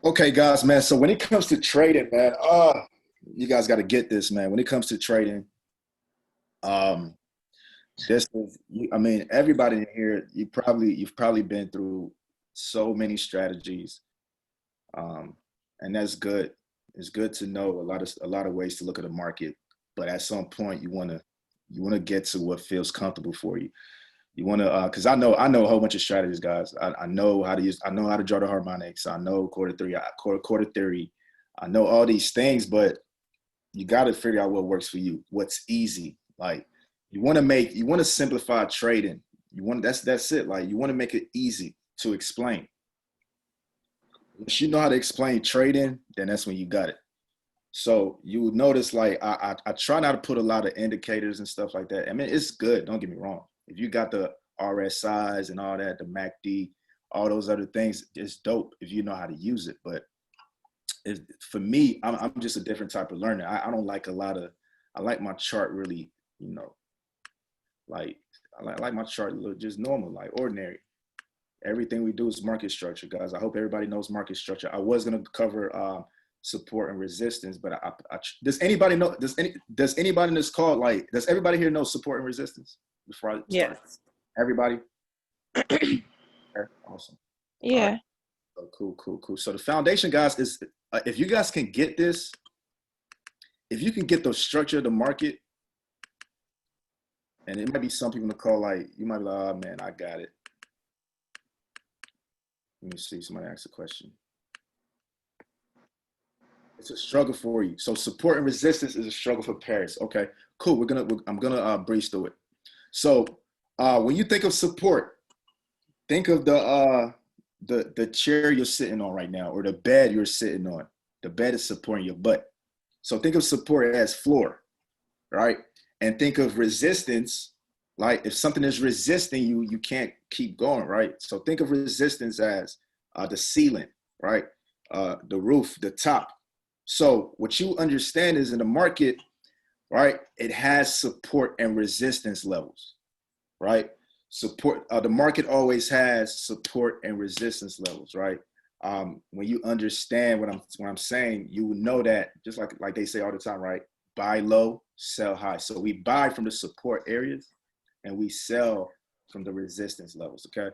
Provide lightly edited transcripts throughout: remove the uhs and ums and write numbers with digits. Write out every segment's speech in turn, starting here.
Okay, guys, man. So when it comes to trading, man, you guys got to get this, man. When it comes to trading, um, I mean, everybody in here, you've probably been through so many strategies, um, and that's good. It's good to know a lot of ways to look at the market, but at some point, you want to get to what feels comfortable for you. You want to, because I know a whole bunch of strategies, guys. I know how to use, I know how to draw the harmonics. I know quarter theory. I know all these things, but you got to figure out what works for you. What's easy. Like you want to simplify trading. That's it. Like you want to make it easy to explain. Once you know how to explain trading, then that's when you got it. So you would notice, like I try not to put a lot of indicators and stuff like that. I mean, it's good. Don't get me wrong. If you got the RSIs and all that, the MACD, all those other things, it's dope if you know how to use it. But for me, I'm just a different type of learner. I don't like a lot of. I like my chart really, you know, like I like my chart look just normal, like ordinary. Everything we do is market structure, guys. I hope everybody knows market structure. I was gonna cover support and resistance, but does anybody know? Does anybody in this call, like, does everybody here know support and resistance before I start? Yes. Everybody? Okay, awesome. All right. Yeah. So cool. So the foundation, guys, is if you guys can get this, if you can get the structure of the market, and it might be some people in the call, like you might be like, oh man, I got it. Let me see. Somebody asked a question. It's a struggle for you. So support and resistance is a struggle for Paris. Okay, cool. I'm gonna breeze through it. So when you think of support, think of the chair you're sitting on right now, or the bed you're sitting on. The bed is supporting your butt. So think of support as floor, right? And think of resistance, like if something is resisting you, you can't keep going, right? So think of resistance as the ceiling, right? The roof, the top. So what you understand is in the market, right? It has support and resistance levels, right? Support. The market always has support and resistance levels, right? When you understand what I'm saying, you will know that just like they say all the time, right? Buy low, sell high. So we buy from the support areas, and we sell from the resistance levels. Okay.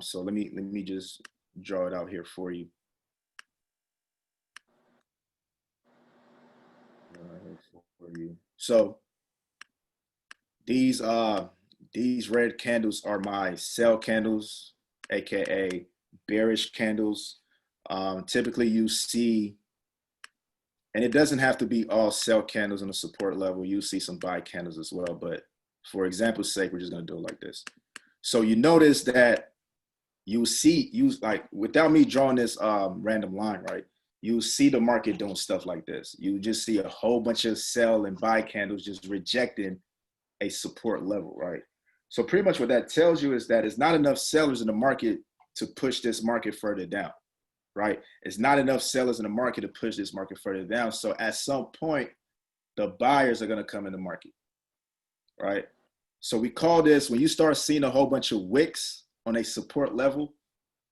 So let me just draw it out here for you. So these uh these red candles are my sell candles, aka bearish candles. Typically you see, and it doesn't have to be all sell candles on the support level. You see some buy candles as well, but for example's sake, we're just gonna do it like this. So you notice that you like, without me drawing this random line, right? You see the market doing stuff like this. You just see a whole bunch of sell and buy candles just rejecting a support level, right? So pretty much what that tells you is that it's not enough sellers in the market to push this market further down, right? It's not enough sellers in the market to push this market further down. So at some point, the buyers are going to come in the market, right? So we call this, when you start seeing a whole bunch of wicks on a support level,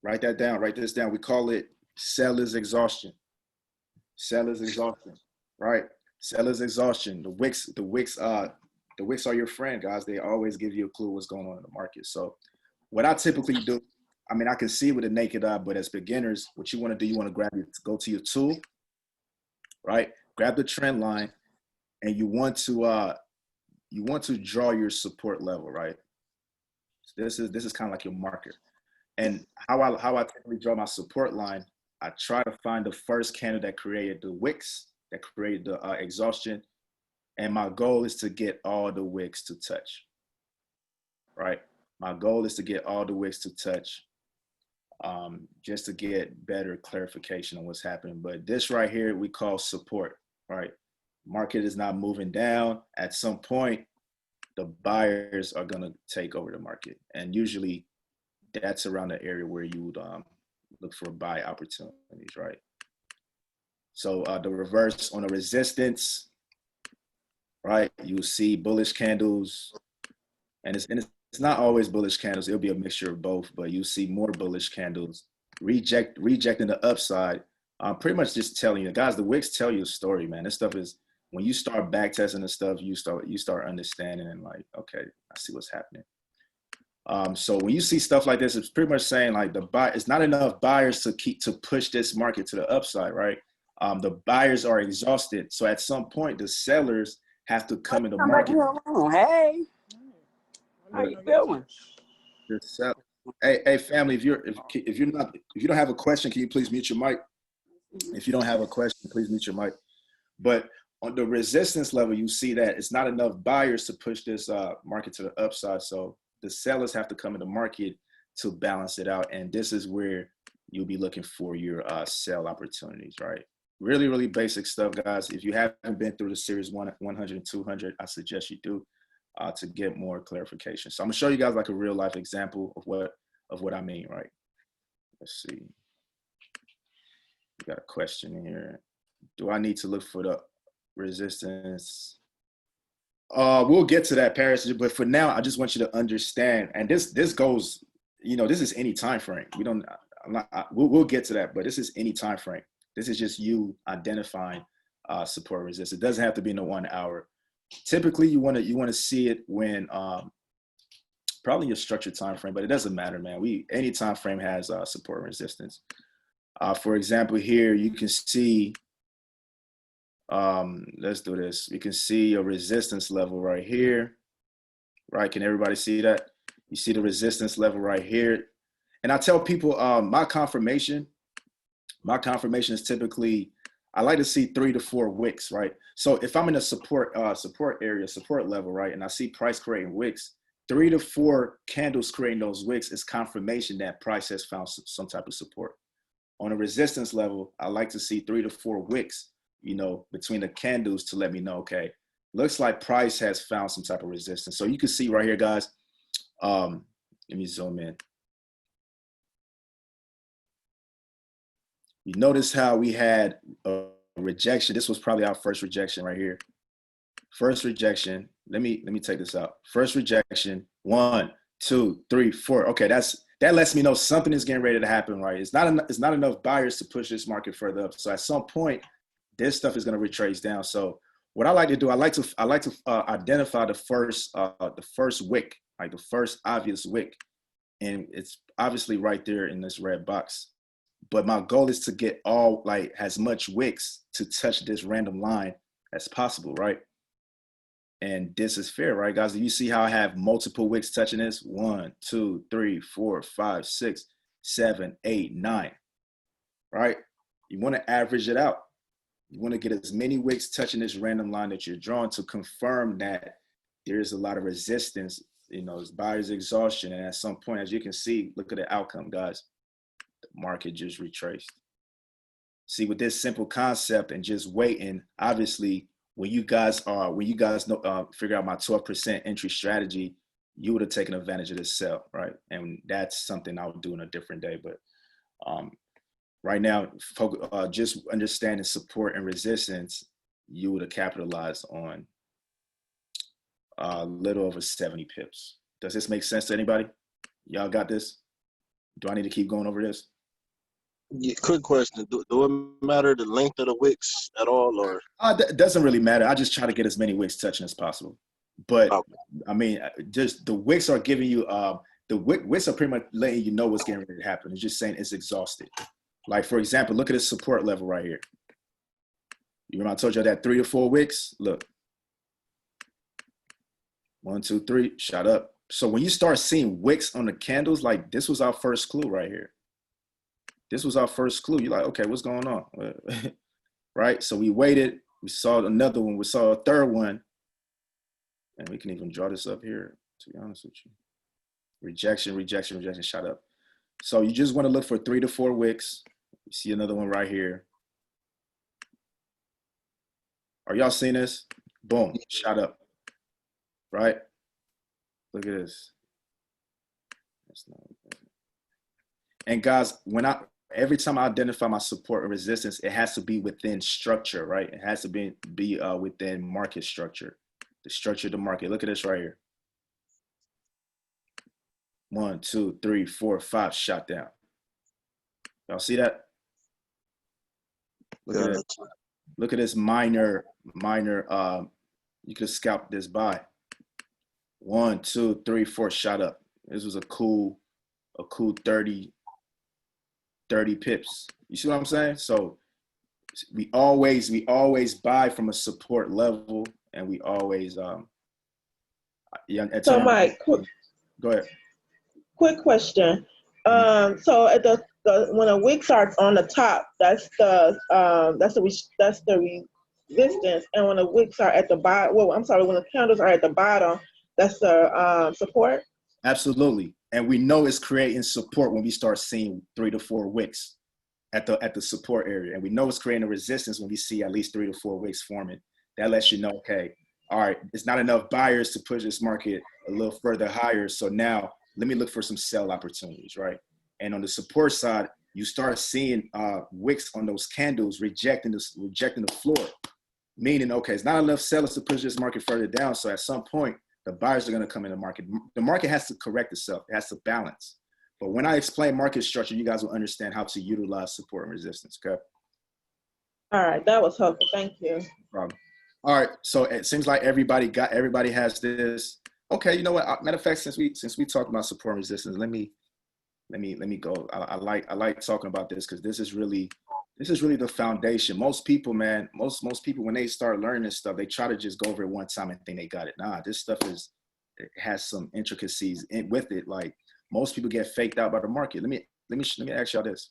write that down, write this down. We call it seller's exhaustion. Seller's exhaustion, right? Seller's exhaustion. The wicks are your friend, guys. They always give you a clue what's going on in the market. So what I typically do, I mean, I can see with the naked eye, but as beginners, what you want to do, you want to go to your tool, right? Grab the trend line, and you want to draw your support level, right? So this is kind of like your marker. And how I typically draw my support line, I try to find the first candle that created the wicks, that created the exhaustion, and my goal is to get all the wicks to touch, right? My goal is to get all the wicks to touch, just to get better clarification on what's happening. But this right here, we call support, right? Market is not moving down. At some point, the buyers are going to take over the market. And usually that's around the area where you would look for buy opportunities, right? So the reverse on a resistance, right? You see bullish candles, and it's not always bullish candles. It'll be a mixture of both, but you see more bullish candles rejecting the upside I'm pretty much just telling you, guys. The wicks tell you a story, man. This stuff is when you start back testing the stuff, you start understanding and like, okay, I see what's happening. So when you see stuff like this, it's pretty much saying like it's not enough buyers to push this market to the upside, right? The buyers are exhausted, so at some point the sellers have to come in the market. Hey, how you doing? Hey, family, if you don't have a question, can you please mute your mic? If you don't have a question, please mute your mic. But on the resistance level, you see that it's not enough buyers to push this market to the upside. So the sellers have to come in the market to balance it out. And this is where you'll be looking for your sell opportunities, right? Really, really basic stuff, guys. If you haven't been through the series 100 and 200, I suggest you do to get more clarification. So I'm gonna show you guys like a real life example of what I mean, right? Let's see. We got a question in here. Do I need to look for the resistance? We'll get to that, Paris. But for now, I just want you to understand. And this goes, this is any time frame. We'll get to that, but this is any time frame. This is just you identifying support resistance. It doesn't have to be in the 1 hour. Typically, you want to see it when probably your structured time frame, but it doesn't matter, man. Any time frame has support and resistance. For example, here you can see. Let's do this. You can see a resistance level right here, right? Can everybody see that? You see the resistance level right here. And I tell people my confirmation is typically, I like to see 3 to 4 wicks, right? So if I'm in a support area, support level, right, and I see price creating wicks, 3 to 4 candles creating those wicks is confirmation that price has found some type of support. On a resistance level, I like to see 3 to 4 wicks, between the candles to let me know, okay, looks like price has found some type of resistance. So you can see right here, guys. Let me zoom in. You notice how we had a rejection. This was probably our first rejection right here. First rejection. Let me take this out. First rejection. 1, 2, 3, 4. Okay, that lets me know something is getting ready to happen, right? It's not enough buyers to push this market further up. So at some point, this stuff is going to retrace down. So what I like to do, I like to identify the first wick, like the first obvious wick, and it's obviously right there in this red box. But my goal is to get as much wicks to touch this random line as possible, right? And this is fair, right, guys? Do you see how I have multiple wicks touching this? 1, 2, 3, 4, 5, 6, 7, 8, 9, right? You want to average it out. You want to get as many wicks touching this random line that you're drawing to confirm that there's a lot of resistance, it's buyer's exhaustion. And at some point, as you can see, look at the outcome, guys. The market just retraced. See, with this simple concept and just waiting, obviously, when you guys know, figure out my 12% entry strategy, you would have taken advantage of this sell, right? And that's something I would do in a different day. But right now, just understanding support and resistance, you would have capitalized on a little over 70 pips. Does this make sense to anybody? Y'all got this? Do I need to keep going over this? Yeah, quick question. Do it matter the length of the wicks at all, or? It doesn't really matter. I just try to get as many wicks touching as possible. But okay. I mean, just the wicks are giving you, the wicks are pretty much letting you know what's getting ready to happen. It's just saying it's exhausted. Like, for example, look at this support level right here. You remember I told you that 3 to 4 wicks? Look. 1, 2, 3, shot up. So when you start seeing wicks on the candles, like this was our first clue right here. This was our first clue. You're like, okay, what's going on? Right? So we waited. We saw another one. We saw a third one. And we can even draw this up here, to be honest with you. Rejection, rejection, rejection, shot up. So you just want to look for 3 to 4 wicks. You see another one right here. Are y'all seeing this? Boom, shot up. Right? Look at this. That's not bad. And guys, every time I identify my support and resistance, it has to be within structure, right? It has to be within market structure, the structure of the market. Look at this right here. 1, 2, 3, 4, 5, shot down. Y'all see that? Look at it. Look at this minor. You could scalp this buy. 1, 2, 3, 4 shot up. This was a cool 30 pips. You see what I'm saying? So we always buy from a support level, and we always So Mike, go ahead. Quick question. So at the when a wick starts on the top, that's the resistance, and when the wicks are at the bottom, when the candles are at the bottom, that's the support. Absolutely, and we know it's creating support when we start seeing 3 to 4 wicks at the support area, and we know it's creating a resistance when we see at least 3 to 4 wicks forming. That lets you know, okay, all right, it's not enough buyers to push this market a little further higher. So now let me look for some sell opportunities, right? And on the support side, you start seeing wicks on those candles rejecting the floor, meaning, okay, it's not enough sellers to push this market further down. So at some point, the buyers are going to come in the market. The market has to correct itself. It has to balance. But when I explain market structure, you guys will understand how to utilize support and resistance, okay? All right, that was helpful. Thank you. No problem. All right, so it seems like everybody has this. Okay, you know what? Matter of fact, since we talked about support and resistance, let me go. I like talking about this because this is really the foundation. Most people, man, most people when they start learning this stuff, they try to just go over it one time and think they got it. Nah, this stuff it has some intricacies with it. Like most people get faked out by the market. Let me ask y'all this.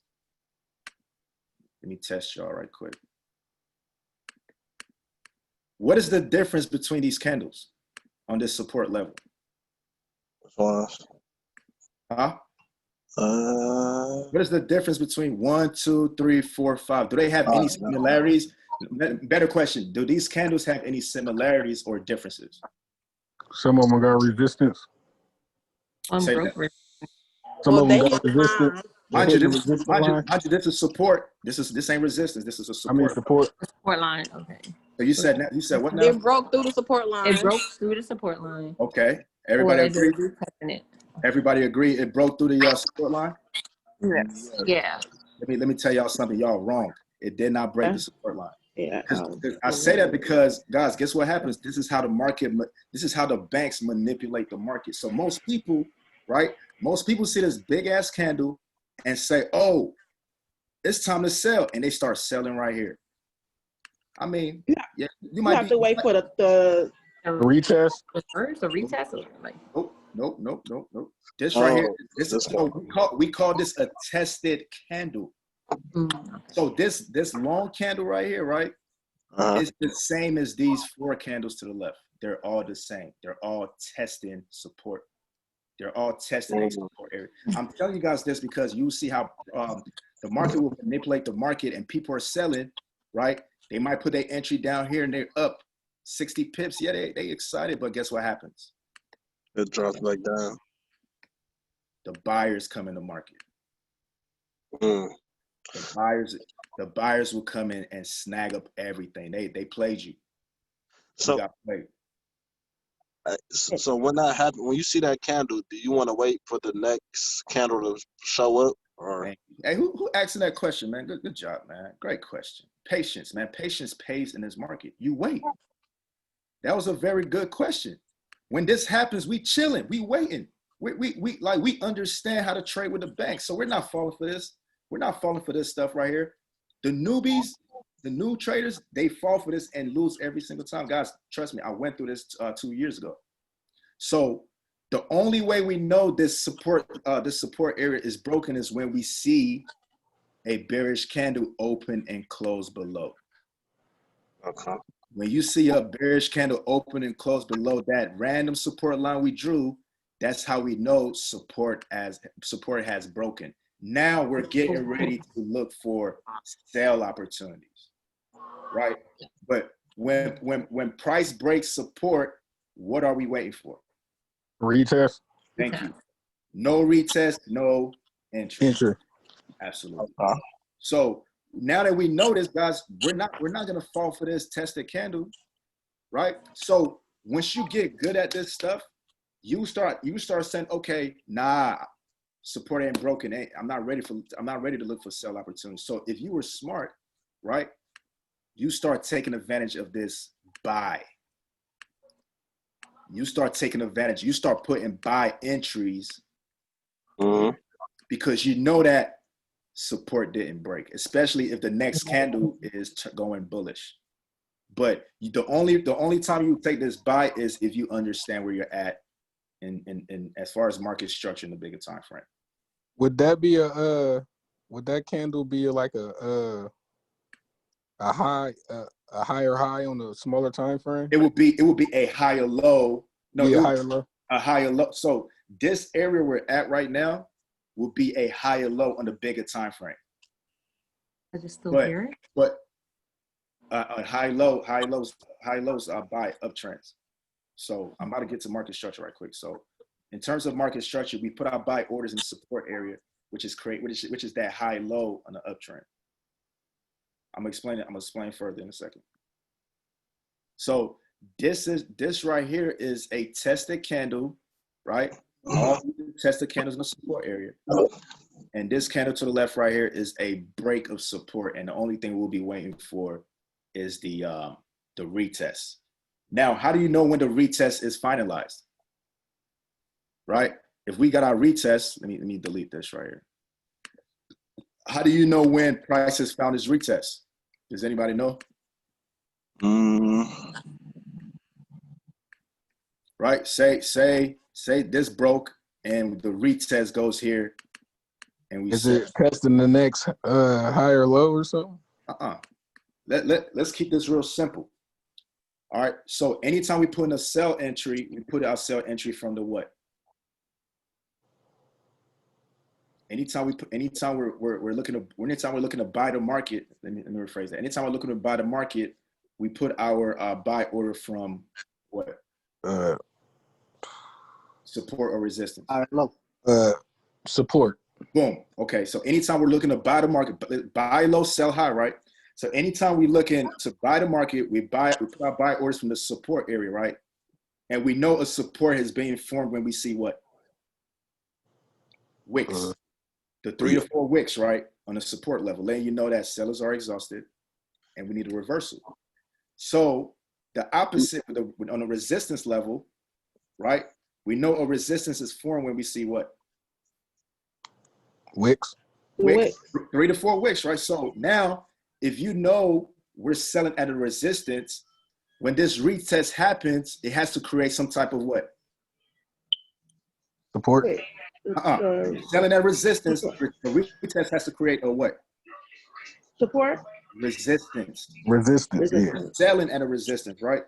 Let me test y'all right quick. What is the difference between these candles on this support level? Huh? What is the difference between 1, 2, 3, 4, 5? Do they have any similarities? Better question. Do these candles have any similarities or differences? Some of them got resistance. Say that. Some of them got resistance. Mind you, this is support. This ain't resistance. This is a support. I mean support. Support line. Okay. So you said what now? It broke through the support line. It broke through the support line. Okay. Everybody agree? It. Everybody agree it broke through the support line? Yes. Yeah. Let me tell y'all something. Y'all wrong. It did not break the support line. Yeah. I say that because, guys, guess what happens? This is how the banks manipulate the market. So most people, right? Most people see this big ass candle and say, "Oh, it's time to sell," and they start selling right here. I mean, yeah, you might have to wait for the retest. The retest. Nope. This right here. We call this a tested candle. So this long candle right here, right? It's the same as these 4 candles to the left. They're all the same. They're all testing support. They're all testing a support area. I'm telling you guys this because you see how the market will manipulate the market and people are selling, right? They might put their entry down here and they're up 60 pips. Yeah, they excited, but guess what happens? It drops back down. The buyers come in the market. The buyers will come in and snag up everything. They played you. So you got played. So when that happens, when you see that candle, do you want to wait for the next candle to show up? Or hey, who asking that question, man? Good job, man. Great question. Patience, man. Patience pays in this market. You wait. That was a very good question. When this happens, we chilling, we waiting. We understand how to trade with the bank. So we're not falling for this. We're not falling for this stuff right here. The newbies, the new traders, they fall for this and lose every single time. Guys, trust me, I went through this 2 years ago. So the only way we know this support area is broken is when we see a bearish candle open and close below. okay. When you see a bearish candle open and close below that random support line we drew, that's how we know support has broken. Now we're getting ready to look for sell opportunities, right? But when price breaks support, what are we waiting for? Retest. Thank you. No retest, no entry. Absolutely. So now that we know this, guys, we're not gonna fall for this tested candle, right? So once you get good at this stuff, you start saying, okay, nah, support ain't broken. I'm not ready to look for sell opportunities. So if you were smart, right, you start taking advantage of this buy. You start taking advantage. You start putting buy entries because you know that support didn't break, especially if the next candle is going bullish. But the only time you take this buy is if you understand where you're at in as far as market structure in the bigger time frame. Would that be would that candle be like a higher high on the smaller time frame? It would be a higher low. No, yeah, higher low. A higher low. So this area we're at right now will be a higher low on the bigger time frame. I just still hear it. But high lows are buy uptrends. So I'm about to get to market structure right quick. So in terms of market structure, we put our buy orders in the support area, which is that high low on the uptrend. I'm gonna explain further in a second. So this right here is a tested candle, right? All tested candles in the support area. And this candle to the left right here is a break of support. And the only thing we'll be waiting for is the retest. Now, how do you know when the retest is finalized? Right? If we got our retest, let me delete this right here. How do you know when price has found its retest? Does anybody know? Right? Say this broke and the retest goes here, and we is it testing the next higher low or something? Let's keep this real simple. All right. So anytime we put in a sell entry, we put our sell entry from the what? Anytime we're looking to buy the market, let me rephrase that. Anytime we're looking to buy the market, we put our buy order from what? Support or resistance? Support. Boom. Okay. So anytime we're looking to buy the market, buy low, sell high, right? So anytime we're looking to buy the market, we put our buy orders from the support area, right? And we know a support has been formed when we see what? Wicks. The 3 to 4 wicks, right? On the support level, letting you know that sellers are exhausted and we need a reversal. So the opposite on the resistance level, right? We know a resistance is formed when we see what? Wicks. 3 to 4 wicks, right? So now, if you know we're selling at a resistance, when this retest happens, it has to create some type of what? Support. Selling at resistance, the retest has to create a what? Support. Resistance. Yeah. Selling at a resistance, right?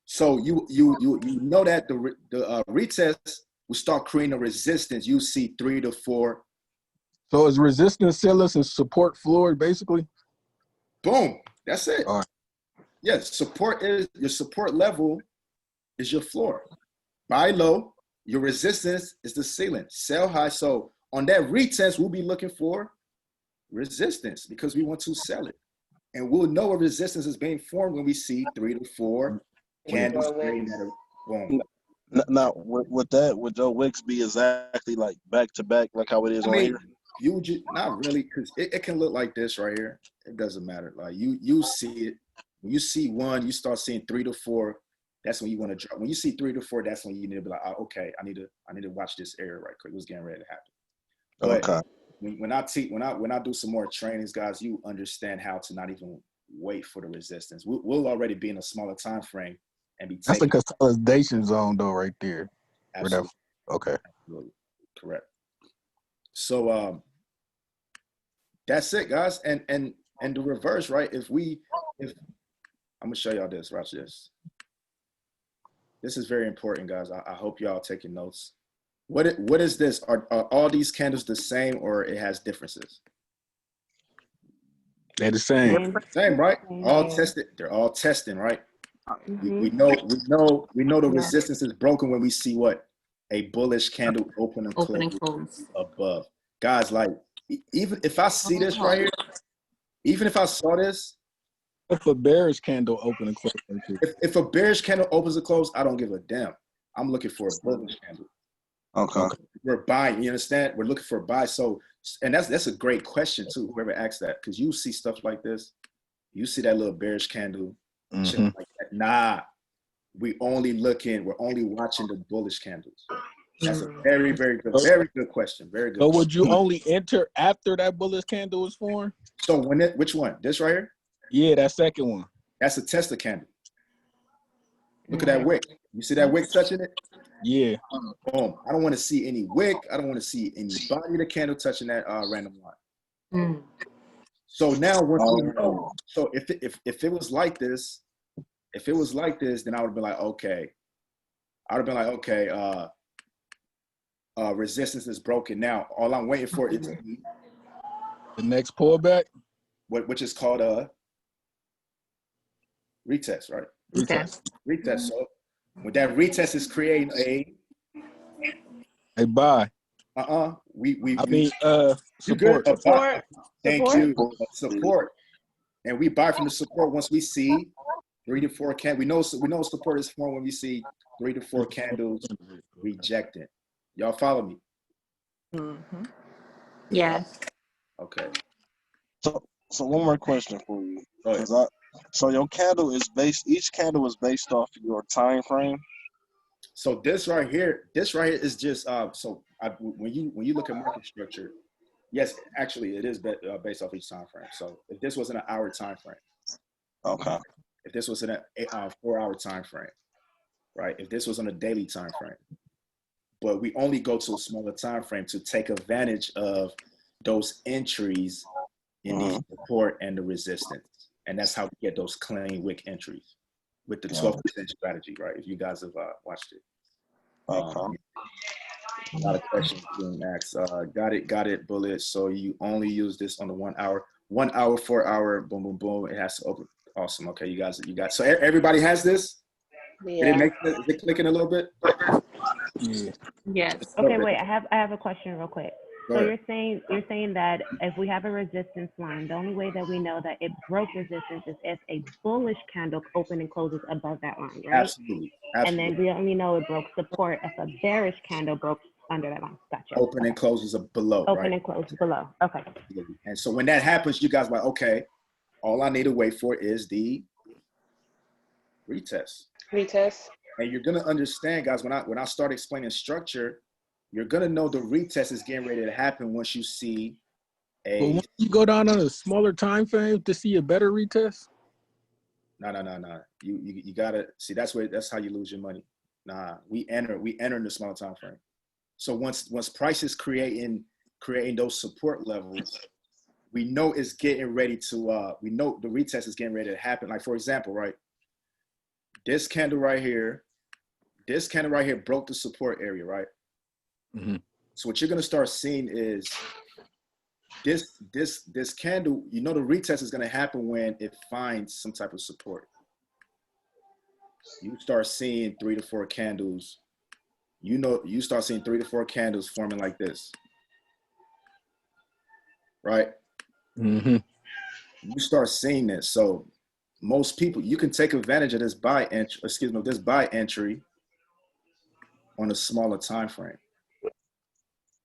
So you know that the retest will start creating a resistance. You see 3 to 4. So is resistance sellers and support floor basically? Boom. That's it. All right. Yes, support is your support level is your floor. Buy low, your resistance is the ceiling. Sell high. So on that retest, we'll be looking for resistance because we want to sell it. And we'll know a resistance is being formed when we see 3 to 4 candles trading at a boom. Now, would Joe Wicks be exactly like back to back, like how it is on here? Not really, because it can look like this right here. It doesn't matter. Like you see it. When you see one, you start seeing 3 to 4. That's when you want to drop. When you see 3 to 4, that's when you need to be like, oh, okay, I need to watch this area right quick. What's getting ready to happen? But okay. When I do some more trainings, guys, you understand how to not even wait for the resistance. We'll already be in a smaller time frame and be. That's the consolidation zone, though, right there. Absolutely. Okay. Absolutely. Correct. So that's it, guys. And the reverse, right? If I'm gonna show y'all this. Watch this. This is very important, guys. I hope y'all taking notes. What is this? Are all these candles the same, or it has differences? They're the same. Same, right? All tested. They're all testing, right? We know the resistance is broken when we see what? A bullish candle open and close above. Guys, like even if I see this right here, even if I saw this. If a bearish candle open and close. If a bearish candle opens and close, I don't give a damn. I'm looking for a bullish candle. Okay. We're buying. You understand? We're looking for a buy. So, and that's a great question too. Whoever asked that, because you see stuff like this, You see that little bearish candle, shit Mm-hmm. like that. Nah, we're only watching the bullish candles. That's a very, very good question. Very good So question. would you only enter after that bullish candle is formed? So which one? This right here? Yeah, that second one. That's a Tesla candle. Look at that wick. You see that wick touching it? Yeah. Boom. I don't want to see any wick. I don't want to see any body of the candle touching that random line. So now once we know, so if it was like this, then I would have been like, okay. I would have been like, okay, resistance is broken. Now all I'm waiting for is The next pullback? which is called a retest, right? Retest. Retest. So when that retest is creating Hey, buy. Support. Support. Thank you. Support. And we buy from the support once we see 3 to 4 candles. We know support is formed when we see 3 to 4 candles rejecting. Y'all follow me? Mm-hmm. Yes. Okay. So one more question for you. Go ahead. So your candle is each candle is based off your time frame. So this right here is just when you look at market structure, yes, actually it is based off each time frame. So if this was in an hour time frame, okay. If this was in a 4-hour time frame, right? If this was on a daily time frame, but we only go to a smaller time frame to take advantage of those entries in the support and the resistance, and that's how we get those clean wick entries with the 12% strategy, right? If you guys have watched it. Okay. A lot of questions being asked. Got it, bullet. So you only use this on the 1 hour, 1 hour, 4 hour, boom, boom, boom. It has to open. Awesome. Okay, you got. So everybody has this. Yeah. Is it clicking a little bit? Yeah. Yes. Okay, wait. I have a question real quick. Go So ahead. you're saying that if we have a resistance line, the only way that we know that it broke resistance is if a bullish candle open and closes above that line, right? Absolutely. And then we only know it broke support if a bearish candle broke under that line. Gotcha. Open and closes are below, Open right? and close below. Okay. And so when that happens, you guys are like, okay, all I need to wait for is the retest. And you're gonna understand, guys, when I start explaining structure, you're gonna know the retest is getting ready to happen once you see But when you go down on a smaller time frame to see a better retest? No. You gotta see that's how you lose your money. Nah, we enter in the smaller time frame. So once prices creating those support levels, we know it's getting ready to we know the retest is getting ready to happen. Like for example, right? This candle right here broke the support area, right? Mm-hmm. So what you're gonna start seeing is this candle, the retest is gonna happen when it finds some type of support. You start seeing 3 to 4 candles. You start seeing 3 to 4 candles forming like this, right? Mm-hmm. You start seeing this. So most people, you can take advantage of this buy entry on a smaller time frame,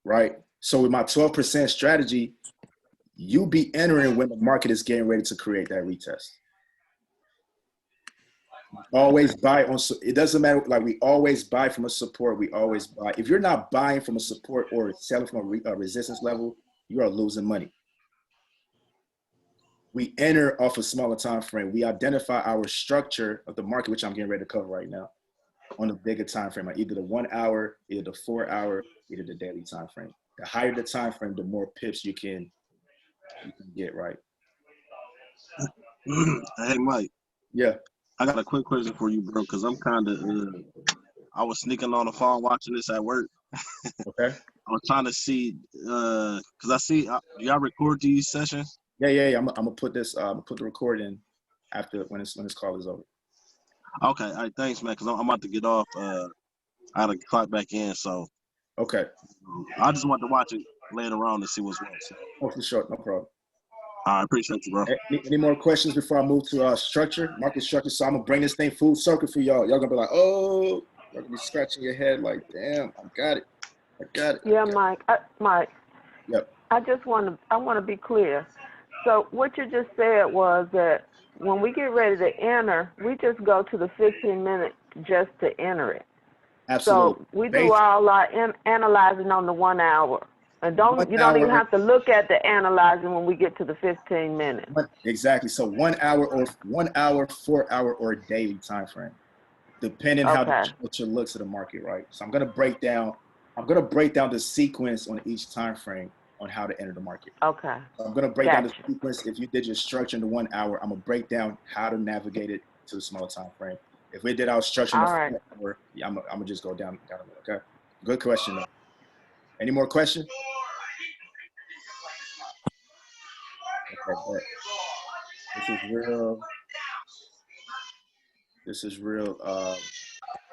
right? So with my 12% strategy, you be entering when the market is getting ready to create that retest. Always buy on. It doesn't matter. Like we always buy from a support. We always buy. If you're not buying from a support or selling from a resistance level, you are losing money. We enter off a smaller time frame. We identify our structure of the market, which I'm getting ready to cover right now, on a bigger time frame, like either the 1 hour, either the 4 hour, either the daily time frame. The higher the time frame, the more pips you can get, right? Hey, Mike. Yeah. I got a quick question for you, bro, because I'm kind of, I was sneaking on the phone watching this at work. Okay. I was trying to see, because I see, do y'all record these sessions? Yeah. I'm gonna put this, put the recording after when this call is over. Okay. All right. Thanks, man, because I'm about to get off. I got to clock back in, so. Okay. I just want to watch it later on to see what's what. So. Oh, for sure. No problem. I appreciate you, bro. Any more questions before I move to structure, market structure? So I'm gonna bring this thing full circle for y'all. Y'all gonna be like, oh, y'all gonna be scratching your head like, damn, I got it. Yeah, Mike. Mike. Yep. I want to be clear. So what you just said was that when we get ready to enter, we just go to the 15-minute just to enter it. Absolutely. So we do all our analyzing on the 1 hour. And you don't even have to look at the analyzing when we get to the 15 minutes. Exactly. So 1 hour or 1 hour, 4 hour, or daily time frame, depending how the structure looks at the market, right? So I'm gonna break down the sequence on each time frame on how to enter the market. Okay. So I'm gonna break down the sequence. If you did your structure in the 1 hour, I'm gonna break down how to navigate it to the smaller time frame. If we did our structure in the 4 hour, yeah, I'm gonna just go down a little. Okay. Good question though. Any more questions? Okay, but this is real.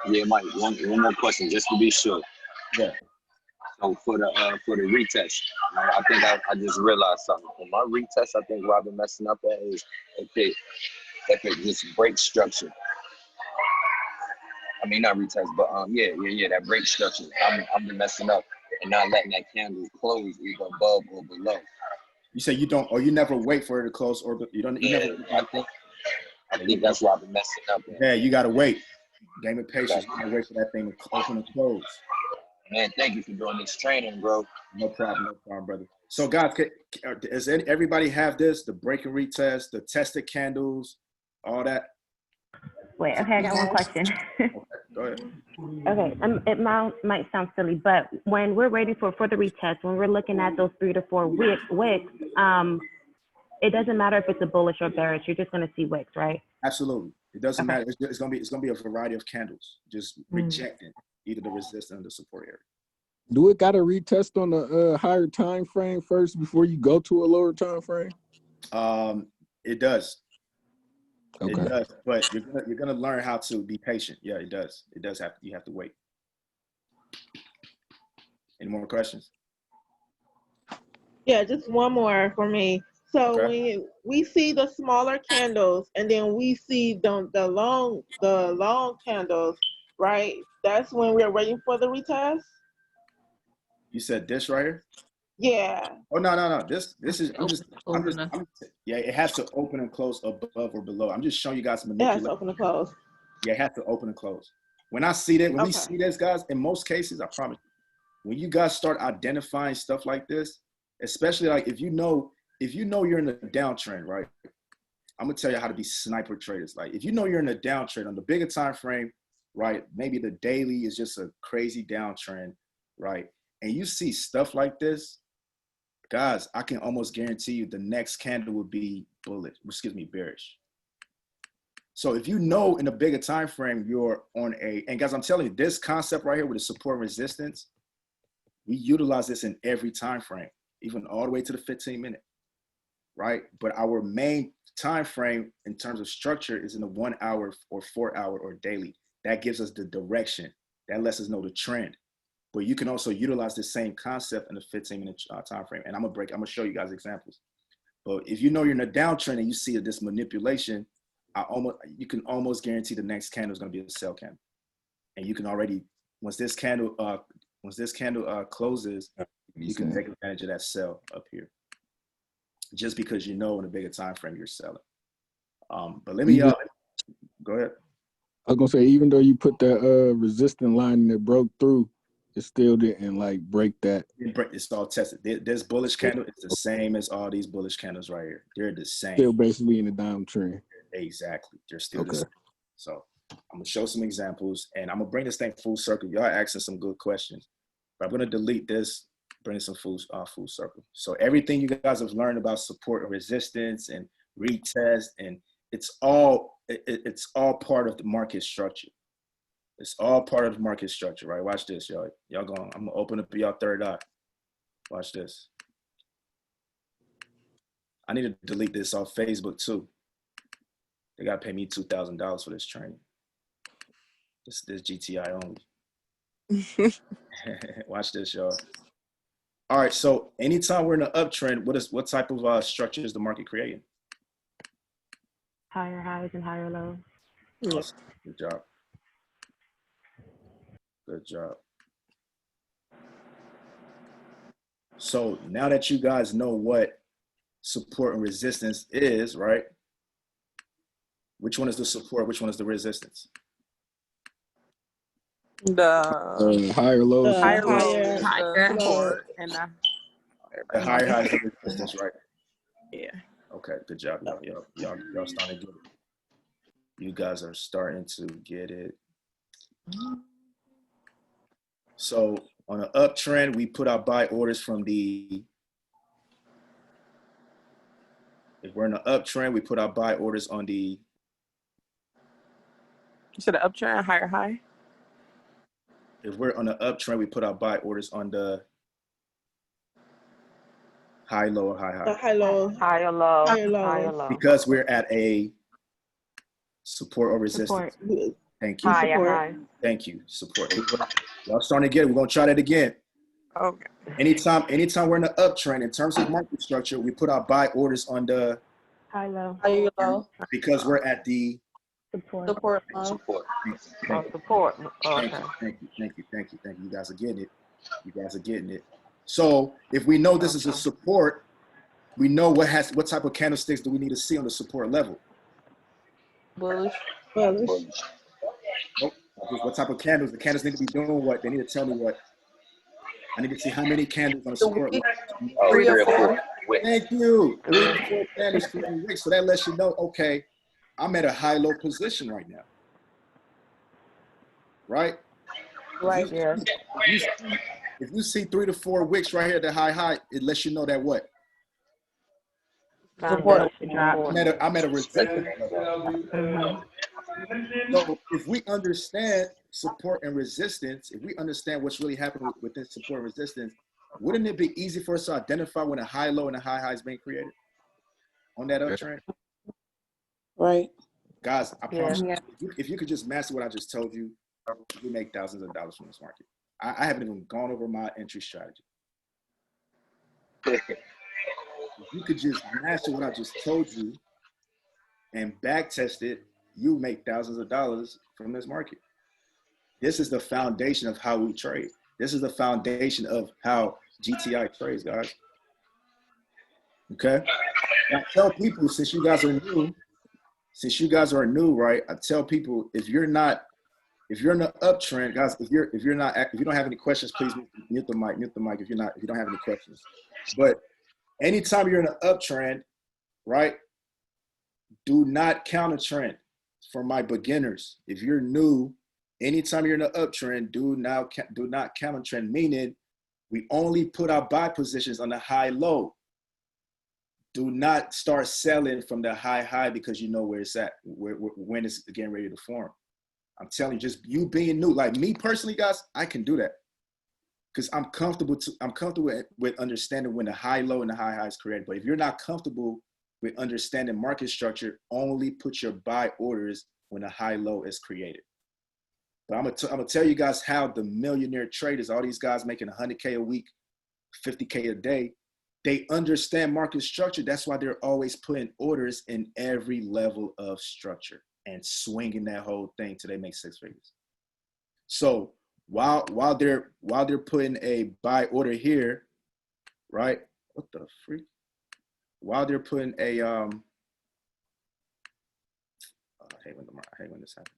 Yeah, Mike. One more question, just to be sure. Yeah. So for the retest, I think I just realized something. For my retest, I think where I've been messing up at is if it just break structure. I mean, not retest, but that break structure. I'm been messing up and not letting that candle close either above or below. You say you don't, or you never wait for it to close, or you don't. You never. I think that's why I've been messing up. Yeah, you gotta wait. Game of patience. You gotta wait for that thing to open and close. Man, thank you for doing this training, bro. No problem, brother. So, guys, does everybody have this? The break and retest, the tested candles, all that. Wait, okay, I got one question. Okay, go ahead. Okay, it might sound silly, but when we're ready for the retest, when we're looking at those 3 to 4 wicks, it doesn't matter if it's a bullish or bearish. You're just going to see wicks, right? Absolutely. It doesn't matter. It's gonna be a variety of candles, just rejecting either the resistance or the support area. Do it got to retest on a higher time frame first before you go to a lower time frame? It does. Okay. It does, but you're gonna learn how to be patient. Yeah, it does. It does you have to wait. Any more questions? Yeah, just one more for me. So when we see the smaller candles and then we see the long candles, right? That's when we're waiting for the retest. You said this right here? Yeah. Oh no. This is yeah. It has to open and close above or below. I'm just showing you guys manipulate. It has to open and close. Yeah, it has to open and close. When I see that, when we see this, guys, in most cases, I promise you, when you guys start identifying stuff like this, especially like if you know you're in a downtrend, right? I'm gonna tell you how to be sniper traders. Like if you know you're in a downtrend on the bigger time frame, right? Maybe the daily is just a crazy downtrend, right? And you see stuff like this, guys, I can almost guarantee you the next candle will be bearish. So if you know in a bigger time frame you're on and guys, I'm telling you, this concept right here with the support and resistance, we utilize this in every time frame, even all the way to the 15-minute, right? But our main time frame in terms of structure is in the 1 hour or 4 hour or daily. That gives us the direction. That lets us know the trend. But you can also utilize the same concept in the 15-minute time frame. And I'm gonna show you guys examples. But if you know you're in a downtrend and you see this manipulation, you can almost guarantee the next candle is gonna be a sell candle. And you can already, once this candle closes, you can take advantage of that sell up here. Just because you know in a bigger time frame you're selling. But let me go ahead. I was gonna say, even though you put that resistant line that broke through, it still didn't like break that. It's all tested. This bullish candle is the same as all these bullish candles right here. They're the same. Still basically in the downtrend. Exactly. They're still the same. So I'm gonna show some examples and I'm gonna bring this thing full circle. Y'all asking some good questions. But I'm gonna delete this, bring it some full circle. So everything you guys have learned about support and resistance and retest, and it's all part of the market structure. It's all part of the market structure, right? Watch this, y'all. Y'all going, I'm gonna open up y'all third eye. Watch this. I need to delete this off Facebook too. They gotta pay me $2,000 for this training. This GTI only. Watch this, y'all. All right, so anytime we're in an uptrend, what type of structure is the market creating? Higher highs and higher lows. Awesome. Good job. Good job. So now that you guys know what support and resistance is, right? Which one is the support? Which one is the resistance? The Higher lows. The higher low higher is the Higher. support, and the The higher high is the resistance, right? yeah. Okay, good job, y'all starting to get it. You guys are starting to get it. So on an uptrend, we put our buy orders from the. If we're in an uptrend, we put our buy orders on the. You said the uptrend, higher high. If we're on an uptrend, we put our buy orders on the high, low, or high, The high. high low. Higher low. Higher low. Higher low. Because we're at a support or resistance. Support. Thank you. Higher Support. high. Thank you. Support. Y'all starting to get it. We're gonna try that again. Okay. Anytime we're in an uptrend in terms of market structure, we put our buy orders on the High low. Higher low. because we're at the Support. Support low. Support. Oh, support. Thank Okay. you. You guys are getting it. So if we know this is a support, we know what type of candlesticks do we need to see on the support level. Bullish. Bullish. Nope. What type of candles? The candles need to be doing what? They need to tell me what. I need to see how many candles on the support level. Oh, 3 or 4. Wait. Thank you. 3 to 4 candles creating wicks. So that lets you know, okay, I'm at a high-low position right now. Right? Right. Yes. If you see 3 to 4 wicks right here at the high, it lets you know that what? Foundation Drop. support. I'm at a resistance level. Mhm. So if we understand support and resistance, if we understand what's really happening within support and resistance, wouldn't it be easy for us to identify when a high low and a high high is being created on that uptrend? Right. Guys, I promise Yeah. you, if you could just master what I just told you, you make thousands of dollars from this market. I haven't even gone over my entry strategy. If you could just master what I just told you and back test it, you make thousands of dollars from this market. This is the foundation of how we trade. This is the foundation of how GTI trades, guys. Okay? I tell people, since you guys are new, right? I tell people if you're in the uptrend, guys, if you don't have any questions, please mute the mic if you don't have any questions. But anytime you're in an uptrend, right? Do not counter trend. For my beginners, if you're new, anytime you're in an uptrend, do not counter trend, meaning we only put our buy positions on the high low. Do not start selling from the high because you know where it's at, when it's getting ready to form. I'm telling you, just you being new, like me personally, guys, I can do that because I'm comfortable with understanding when the high low and the high is created. But if you're not comfortable with understanding market structure, only put your buy orders when a high low is created. But I'm gonna tell you guys how the millionaire traders, all these guys making 100K a week, 50K a day, they understand market structure. That's why they're always putting orders in every level of structure and swinging that whole thing till they make 6 figures. So while they're putting a buy order here, right? What the freak? While they're putting a I hate when this happens.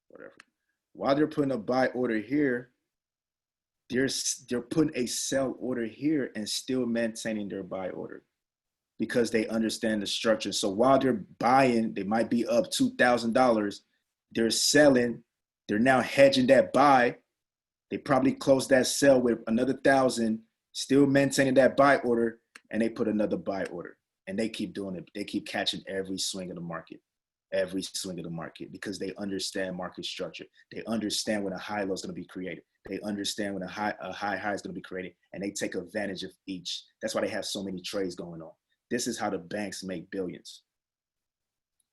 Whatever. While they're putting a buy order here, they're putting a sell order here and still maintaining their buy order because they understand the structure. So while they're buying, they might be up $2,000. They're selling. They're now hedging that buy. They probably close that sell with another 1,000, still maintaining that buy order, and they put another buy order. And they keep doing it. They keep catching every swing of the market because they understand market structure. They understand when a high low is going to be created. They understand when a high is going to be created, and they take advantage of each. That's why they have so many trades going on. This is how the banks make billions.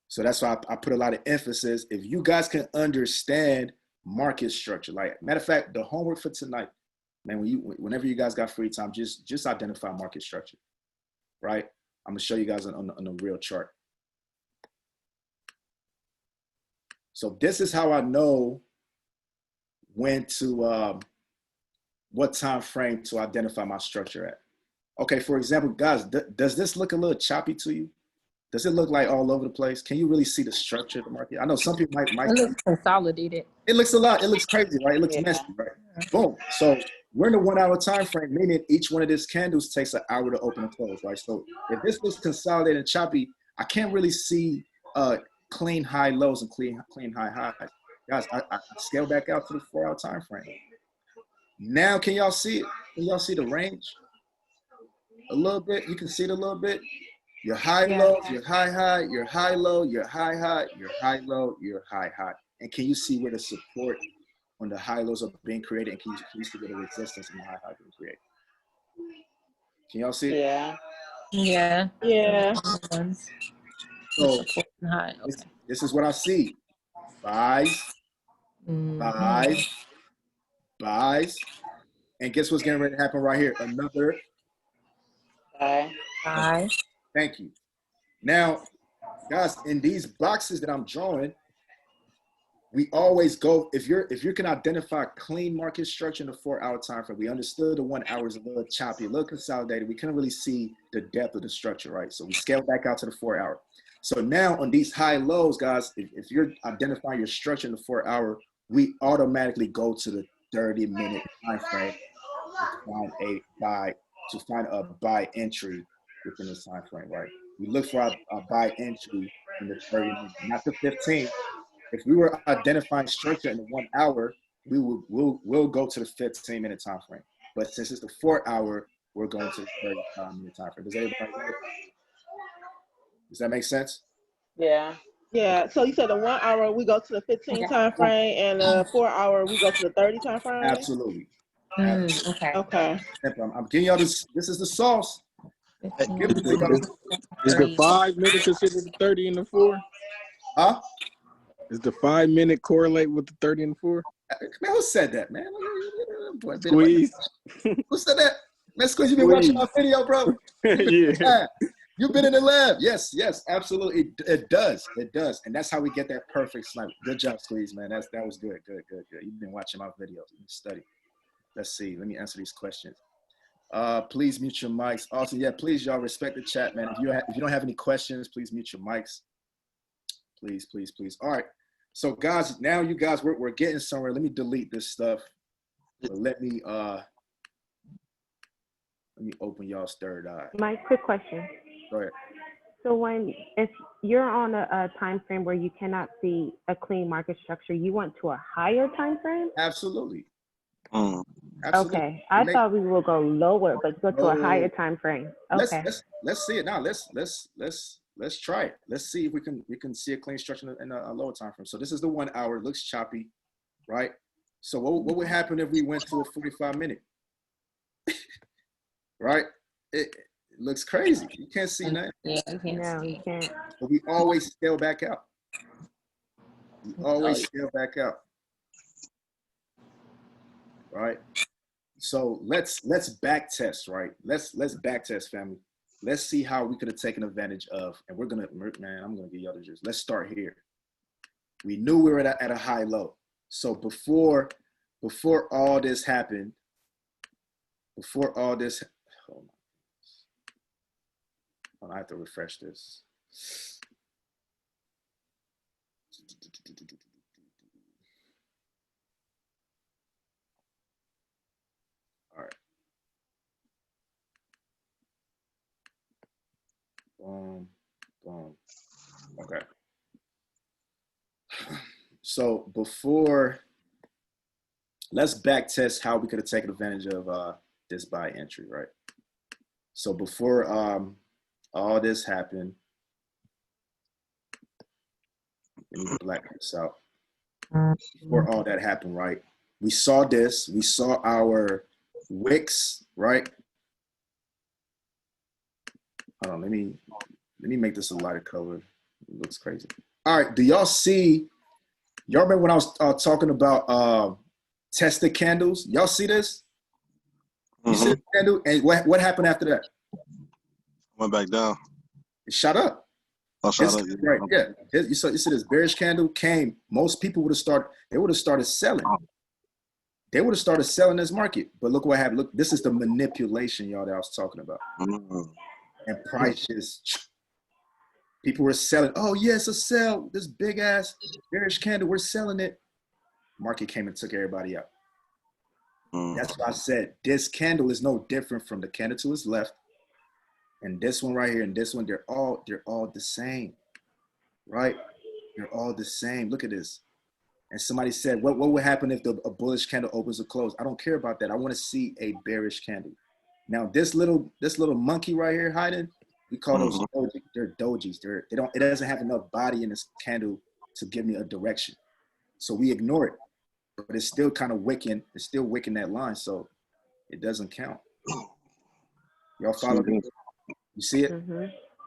So that's why I put a lot of emphasis. If you guys can understand market structure, like matter of fact, the homework for tonight, man, whenever you guys got free time, just identify market structure, right? I'm gonna show you guys on a real chart. So this is how I know when to what time frame to identify my structure at. Okay, for example, guys, does this look a little choppy to you? Does it look like all over the place? Can you really see the structure of the market? I know some people might. It looks consolidated. It looks a lot. It looks crazy, right? It looks Yeah. messy, right? Boom. So we're in the 1 hour time frame, meaning each one of these candles takes an hour to open and close, right? So if this looks consolidated and choppy, I can't really see clean high lows and clean high highs. Guys, I scale back out to the 4 hour time frame. Now, can y'all see it? Can y'all see the range? A little bit. You can see it a little bit. Your high lows, your high, your high low, your high, your high low, your high. And can you see where the support on the high lows are being created? And can you see where the resistance in the high being created? Can y'all see it? Yeah. Yeah. Yeah. So High. Okay. this is what I see. Buys, buys, buys. And guess what's getting ready to happen right here? Another Bye. thank you. Now, guys, in these boxes that I'm drawing, we always go, if you can identify clean market structure in the 4 hour time frame, we understood the 1 hour is a little choppy, a little consolidated. We couldn't really see the depth of the structure, right? So we scale back out to the 4 hour. So now on these high lows, guys, if you're identifying your structure in the 4 hour, we automatically go to the 30-minute time frame to find a buy entry within this time frame, right? We look for a buy entry in the 30 minutes, not the 15. If we were identifying structure in the 1 hour, we'll go to the 15-minute time frame. But since it's the 4 hour, we're going to the 30-minute time frame. Does that make sense? Yeah. Yeah. So you said the 1 hour we go to the 15 time frame, and the 4 hour we go to the 30 time frame. Absolutely. Okay. Okay. I'm giving y'all this. This is the sauce. Give it to y'all. Is the 5 minute considered the 30 and the 4? Huh? Is the 5 minute correlate with the 30 and the 4? Man, who said that, man? Squeeze. Who said that? Man, Squeeze, you been watching my video, bro? Yeah. You've been in the lab. Yes, absolutely. It does. It does. And that's how we get that perfect snipe. Good job, Squeeze, man. That was good. You've been watching my videos. Study. Let's see. Let me answer these questions. Please mute your mics. Also, yeah, please, y'all respect the chat, man. If you don't have any questions, please mute your mics. Please. All right. So, guys, now you guys, we're getting somewhere. Let me delete this stuff. But let me open y'all's third eye. Mike, quick question. Go ahead. So if you're on a time frame where you cannot see a clean market structure, you went to a higher time frame? Absolutely. Absolutely. Okay. I thought we will go lower, but go to a higher time frame. Okay. Let's see it now. Let's try it. Let's see if we can see a clean structure in a lower time frame. So this is the 1 hour. It looks choppy, right? So what would happen if we went to a 45-minute? Right? It looks crazy. You can't see nothing. Yeah, you can't. But we always scale back out. Scale back out. Right? So let's back test, right? Let's back test, family. Let's see how we could have taken advantage of, and I'm gonna give y'all the juice. Let's start here. We knew we were at a high low. So before all this happened, hold on, I have to refresh this. All right. Boom. Okay. So let's back test how we could have taken advantage of this buy entry, right? So before all this happened, let me black this out. Before all that happened, right? We saw this. We saw our wicks, right? Hold on, let me make this a lighter color. It looks crazy. All right, do y'all see? Y'all remember when I was talking about tested candles? Y'all see this? You see the candle? And what happened after that? Went back down. It shot up. Oh, shot up. Right, yeah. You see this bearish candle came. Most people would have started selling. they would have started selling this market. But look what happened. Look, this is the manipulation, y'all, that I was talking about. And price just, people were selling. Oh, yeah, it's a sell. This big ass bearish candle, we're selling it. Market came and took everybody out. That's why I said this candle is no different from the candle to its left. And this one right here and this one, they're all the same, right? They're all the same. Look at this. And somebody said, what would happen if a bullish candle opens or closes? I don't care about that. I want to see a bearish candle. Now, this little monkey right here hiding, we call those doji. They're dojis. It doesn't have enough body in this candle to give me a direction. So we ignore it. But it's still kind of wicking. It's still wicking that line, so it doesn't count. Y'all follow me? You see it?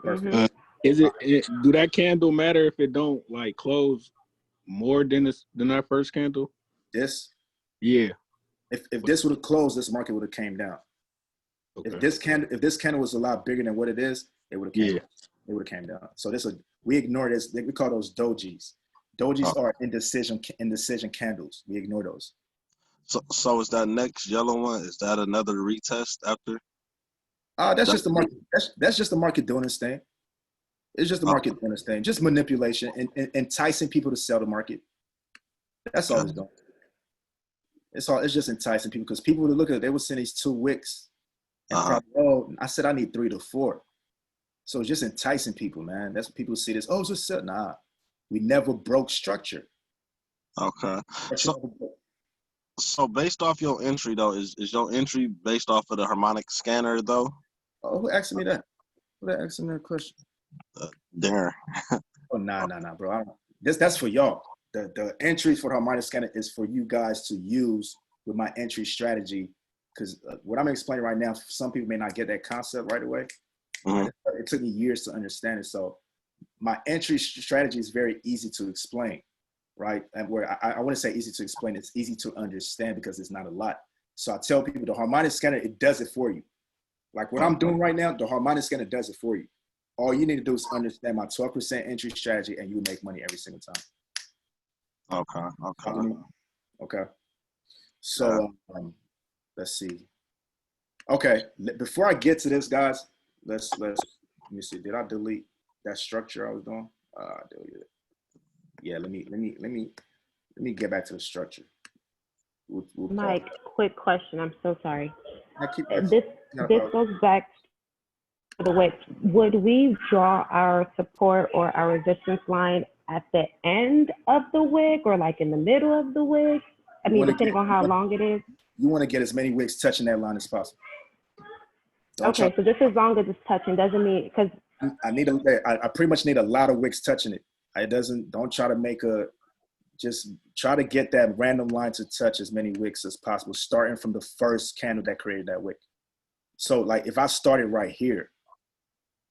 Perfect. Is it? Do that candle matter if it don't like close more than our first candle? This? Yeah. If this would have closed, this market would have came down. Okay. If this candle was a lot bigger than what it is, it would have came down. It would have came down. So we ignore this. We call those dojis. Dojis are indecision candles. We ignore those. So is that next yellow one? Is that another retest after? That's just the market. That's just the market doing its thing. It's just the market doing its thing. Just manipulation and enticing people to sell the market. That's all it's doing. It's just enticing people because people would look at it. They would send these 2 wicks and probably, I said I need 3 to 4. So it's just enticing people, man. That's what people see this. Oh, it's just set. Nah. We never broke structure. Okay. So based off your entry though, is your entry based off of the harmonic scanner though? Oh, who asked me that? Who asked me that question? Darren. Oh, nah, bro. I don't. That's for y'all. The entry for the harmonic scanner is for you guys to use with my entry strategy. Because what I'm explaining right now, some people may not get that concept right away. It took me years to understand it. So my entry strategy is very easy to explain, right? And where I want to say easy to explain, it's easy to understand because it's not a lot. So I tell people the harmonic scanner, it does it for you. Like what I'm doing right now, the harmonic scanner does it for you. All you need to do is understand my 12% entry strategy and you make money every single time. Okay. So let's see. Okay, before I get to this, guys, let me see. Did I delete that structure I was doing? I deleted it. Yeah, let me get back to the structure. We'll Mike, quick question. I'm so sorry. This goes back to the wick. Would we draw our support or our resistance line at the end of the wick or like in the middle of the wick? I mean, depending on how long it is. You want to get as many wicks touching that line as possible. Okay, so just as long as it's touching doesn't mean because I pretty much need a lot of wicks touching it. Don't try to just try to get that random line to touch as many wicks as possible, starting from the first candle that created that wick. So like if I started right here,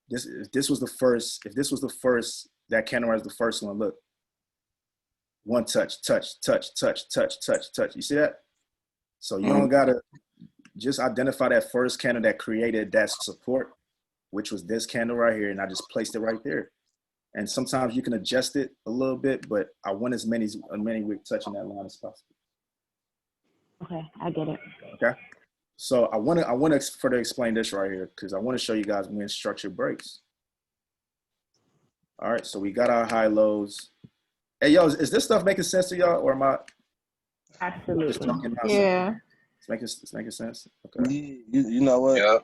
if this was the first, that candle was the first one, look. One touch. You see that? So you don't gotta just identify that first candle that created that support, which was this candle right here, and I just placed it right there. And sometimes you can adjust it a little bit, but I want as many wicks touching that line as possible. Okay, I get it. Okay. So I want to further explain this right here because I want to show you guys when structure breaks. All right, so we got our high lows. Hey, yo, is this stuff making sense to y'all, or am I? Absolutely. Yeah. It's making sense. Okay. You know what? Yeah.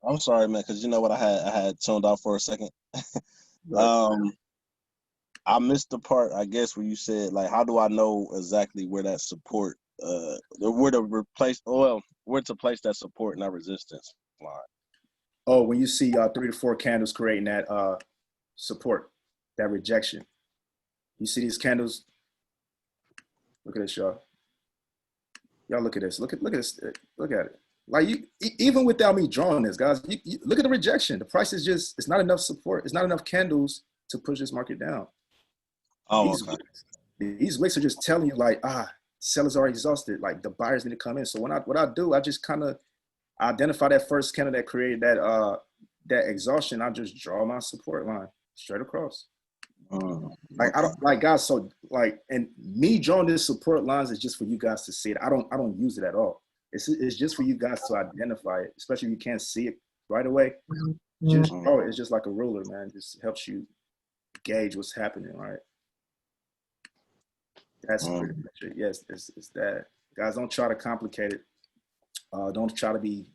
I'm sorry, man, because you know what I had tuned out for a second. I missed the part, I guess, where you said like, how do I know exactly where that support, where to place that support and that resistance line? Oh, when you see 3 to 4 candles creating that support, that rejection. You see these candles? Look at this, y'all. Y'all look at this. Look at this. Look at it. Like even without me drawing this, guys, you look at the rejection. The price is it's not enough support. It's not enough candles to push this market down. These wicks are just telling you like, sellers are exhausted. Like the buyers need to come in. So what I do, I just kind of identify that first candle that created that exhaustion. I just draw my support line straight across. Like I don't like guys. So like, and me drawing this support lines is just for you guys to see it. I don't use it at all. It's just for you guys to identify it, especially if you can't see it right away. Just draw it. It's just like a ruler, man. It just helps you gauge what's happening, right? That's pretty much it. Yes, it's that. Guys, don't try to complicate it. Don't try to be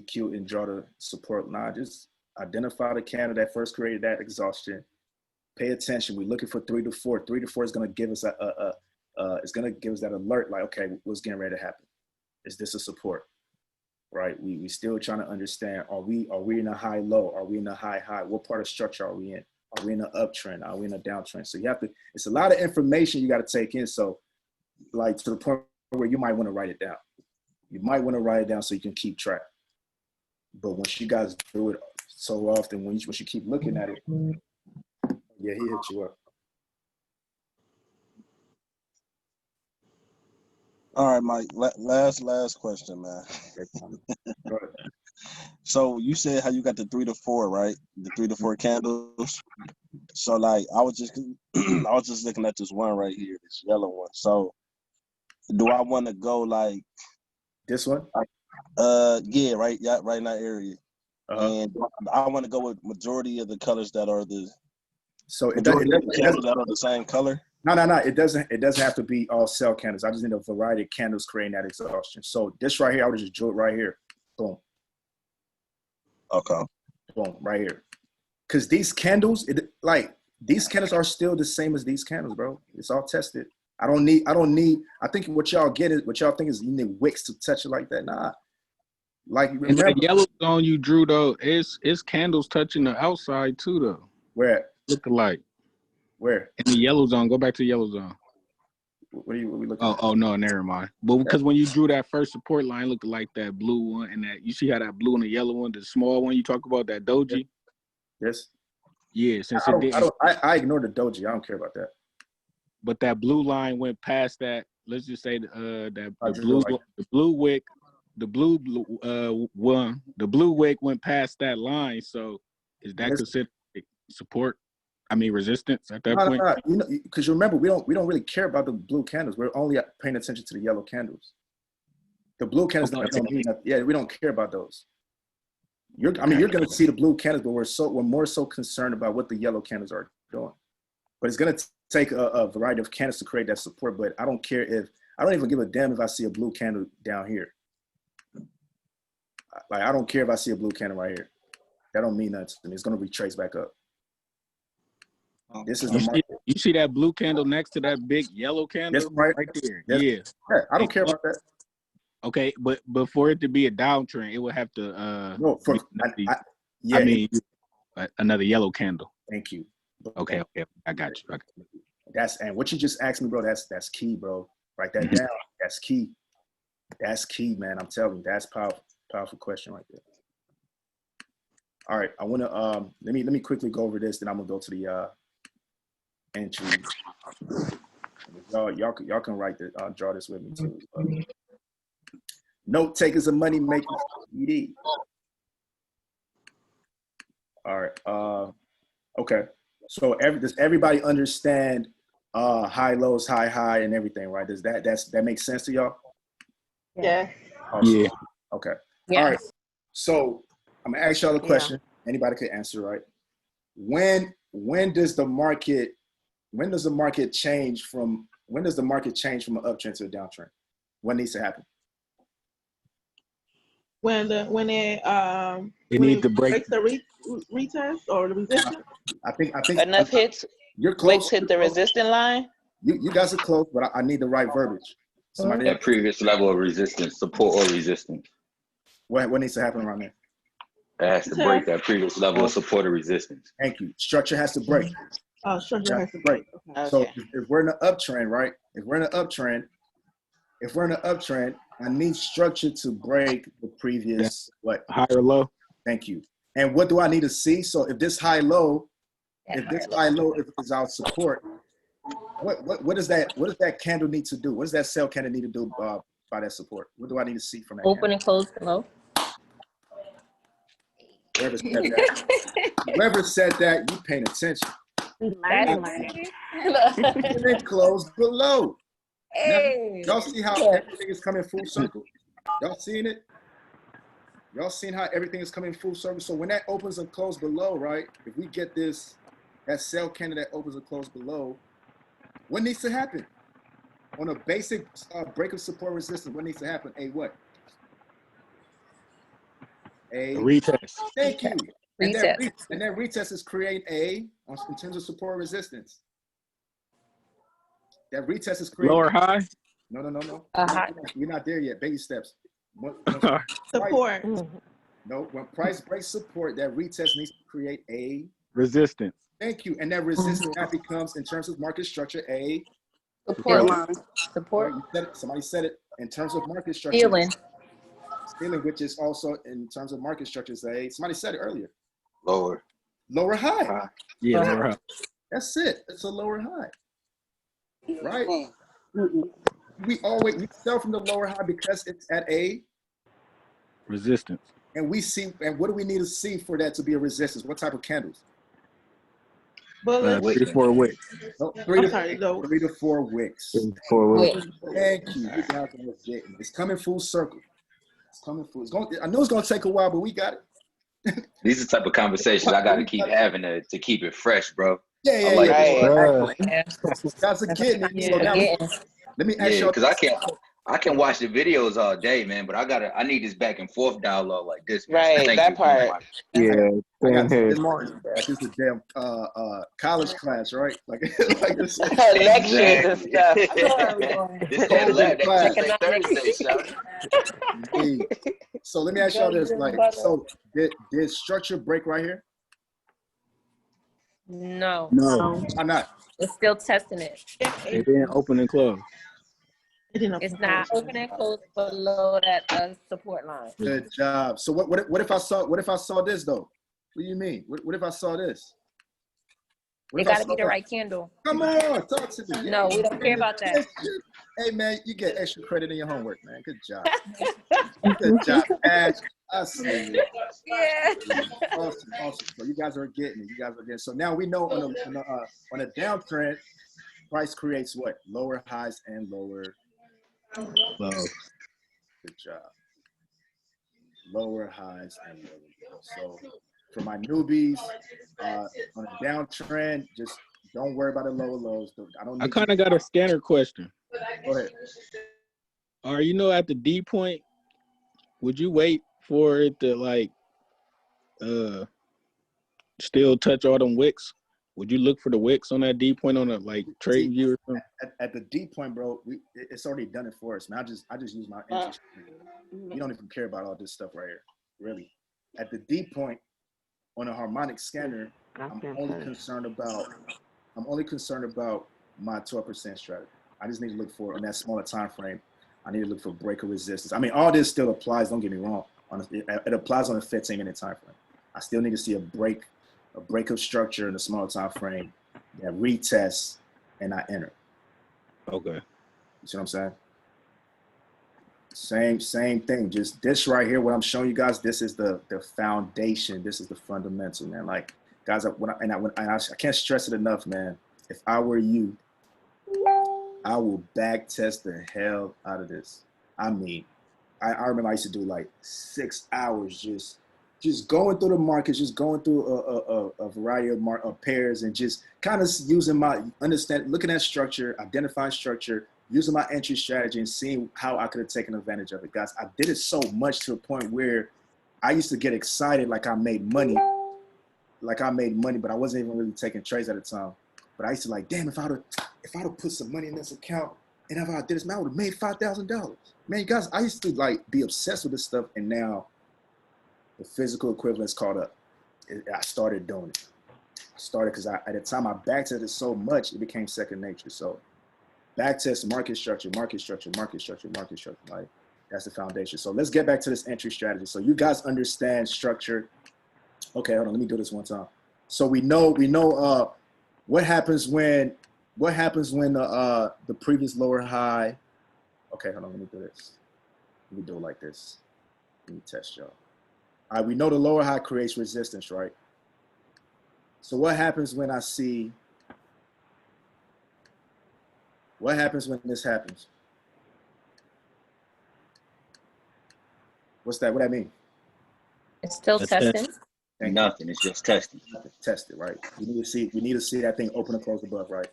cute and draw the support line. Just identify the candle that first created that exhaustion. Pay attention. We're looking for 3 to 4. 3 to 4 is going to give us it's going to give us that alert. Like, okay, what's getting ready to happen? Is this a support? Right? We still trying to understand. Are we in a high low? Are we in a high high? What part of structure are we in? Are we in an uptrend? Are we in a downtrend? So you have to. It's a lot of information you got to take in. So, like to the point where you might want to write it down. You might want to write it down so you can keep track. But once you guys do it so often, once you keep looking at it, yeah, he hit you up. All right, Mike. Last question, man. Go ahead. So you said how you got the 3 to 4, right? The 3 to 4 candles. So like I was just looking at this one right here, this yellow one. So do I want to go like this one? Yeah, right in that area. And I want to go with majority of the colors that are the that are the same color. No. It doesn't have to be all cell candles. I just need a variety of candles creating that exhaustion. So this right here, I would just draw it right here. Boom. Okay. Boom, right here. Because these candles, these candles are still the same as these candles, bro. It's all tested. I think what y'all think is you need wicks to touch it like that. Nah. Like remember, and that yellow zone you drew though, it's candles touching the outside too though. Where? Look alike. Where? In the yellow zone. Go back to the yellow zone. What are we looking at? Oh no, never mind. But because when you drew that first support line, looked like that blue one, and that you see how that blue and the yellow one, the small one you talk about, that doji. Yes. Yeah, since I ignore the doji. I don't care about that. But that blue line went past that. Let's just say the blue wick went past that line. So is that considered support? I mean resistance at that point? No. You know, because you remember we don't really care about the blue candles. We're only paying attention to the yellow candles. The blue candles don't mean nothing. Yeah, we don't care about those. You're going to see the blue candles, but we're more so concerned about what the yellow candles are doing. But it's going to take a variety of candles to create that support. But I don't even give a damn if I see a blue candle down here. Like I don't care if I see a blue candle right here. That don't mean nothing to me. It's going to retrace back up. This is the market. You see that blue candle next to that big yellow candle right there? Yeah. I don't care about that. Okay, but for it to be a downtrend, it would have to another yellow candle. Thank you. Okay, I got you. Okay. And what you just asked me, bro, that's key, bro. Write that down. That's key. That's key, man. I'm telling you, that's powerful question right there. All right, I want to let me quickly go over this, then I'm gonna go to the entry. Y'all can write the draw this with me too. Note takers and money makers. ED. All right. Okay. So does everybody understand high lows, high, and everything, right? Does that make sense to y'all? Yeah. Awesome. Yeah. Okay. Yes. All right. So I'm gonna ask y'all a question. Anybody could answer, right? When does the market change from an uptrend to a downtrend? What needs to happen? When it need to break the retest or the resistance. I think enough hits. You're close. Wicks hit the resistant line. You guys are close, but I need the right verbiage. Somebody That previous level of resistance, support or resistance. What needs to happen around there? It has to break that previous level of support or resistance. Thank you. Structure has to break. Oh, structure has to break. Okay. So if we're in an uptrend, right? If we're in an uptrend, I need structure to break the previous what? High or low? Thank you. And what do I need to see? So if this high low is our support, what does that candle need to do? What does that sell candle need to do by that support? What do I need to see from that? Open and close below. Whoever said that, you paying attention. Learning. And then close below. Now, Hey. y'all see how everything is coming full circle? Y'all seeing it? Y'all seeing how everything is coming full circle? So when that opens and closes below, right? If we get this, that sell candle that opens and closes below, what needs to happen? On a basic break of support resistance, what needs to happen? A what? A retest. Thank you. And Retest. that retest is creating in terms of support resistance. That retest is creating Lower high? No. High. You're not there yet. Baby steps. Support. No, when price breaks support, that retest needs to create a resistance. Thank you. And that resistance that becomes, in terms of market structure, a Support line. Support. Somebody said it in terms of market structure. Stealing, which is also in terms of market structure, somebody said it earlier. Lower high. Yeah, lower high. That's it. It's a lower high. Right? We sell from the lower high because it's at a resistance. And what do we need to see for that to be a resistance? What type of candles? 3 to 4 wicks. No, 3 to 4 wicks. 3 to 4 wicks. Thank you. You guys are getting it. It's coming full circle. It's coming full. I know it's going to take a while, but we got it. These are the type of conversations I got to keep having to keep it fresh, bro. Yeah. Guys are getting it. So now let me ask y'all. Because I can watch the videos all day, man, but I need this back and forth dialogue like this. Right, that part. Yeah. This is a damn college class, right? Like this lectures and stuff. This that Thursday, So let me ask y'all this: did structure break right here? No. Why not? It's still testing it. It didn't open and close. It's not open and closed below that support line. Good job. So what if I saw this though? What do you mean? What if I saw this? It got to be the right candle. Come on, talk to me. No, we don't care about that. Hey man, you get extra credit in your homework, man. Good job. Good job, Ash. I see you. Yeah. Awesome. So you guys are getting it. So now we know on a downtrend, price creates what? Lower highs and lower lows. Good job. Lower highs and lower lows. So for my newbies, on a downtrend, just don't worry about the lower lows. I kind of got a scanner question. Go ahead. Or at the D point, would you wait for it to still touch all them wicks? Would you look for the wicks on that D point on a trade view or something? At the D point, bro, it's already done it for us, man. I just use my interest. You don't even care about all this stuff right here, really. At the D point on a harmonic scanner, I'm only concerned about my 12% strategy. I just need to look for on that smaller time frame. I need to look for breaker resistance. I mean, all this still applies. Don't get me wrong. It applies on a 15-minute time frame. I still need to see a break of structure in a smaller time frame that retests and I enter. Okay. You see what I'm saying? Same thing. Just this right here, what I'm showing you guys, this is the foundation. This is the fundamental, man. Like, guys, I can't stress it enough, man. If I were you, I will back test the hell out of this. I mean, I remember I used to do 6 hours just going through the markets, just going through a variety of pairs and just kind of using looking at structure, identifying structure, using my entry strategy and seeing how I could have taken advantage of it. Guys, I did it so much to a point where I used to get excited like I made money, but I wasn't even really taking trades at the time. But I used to damn, if I'd have put some money in this account and if I did this, man, I would have made $5,000. Man, you guys, I used to be obsessed with this stuff, and now the physical equivalence caught up. I started doing it. Because at the time I backtested it so much, it became second nature. So backtest, market structure. Like, that's the foundation. So let's get back to this entry strategy. So you guys understand structure. Okay, hold on. Let me do this one time. So we know what happens when the previous lower high. Okay, hold on. Let me do this. Let me do it like this. Let me test y'all. All right, we know the lower high creates resistance, right? So what happens when I see What happens when this happens? What's that? What that mean? It's still testing. Nothing. It's just testing. Test it, right? We need to see that thing open and close above, right?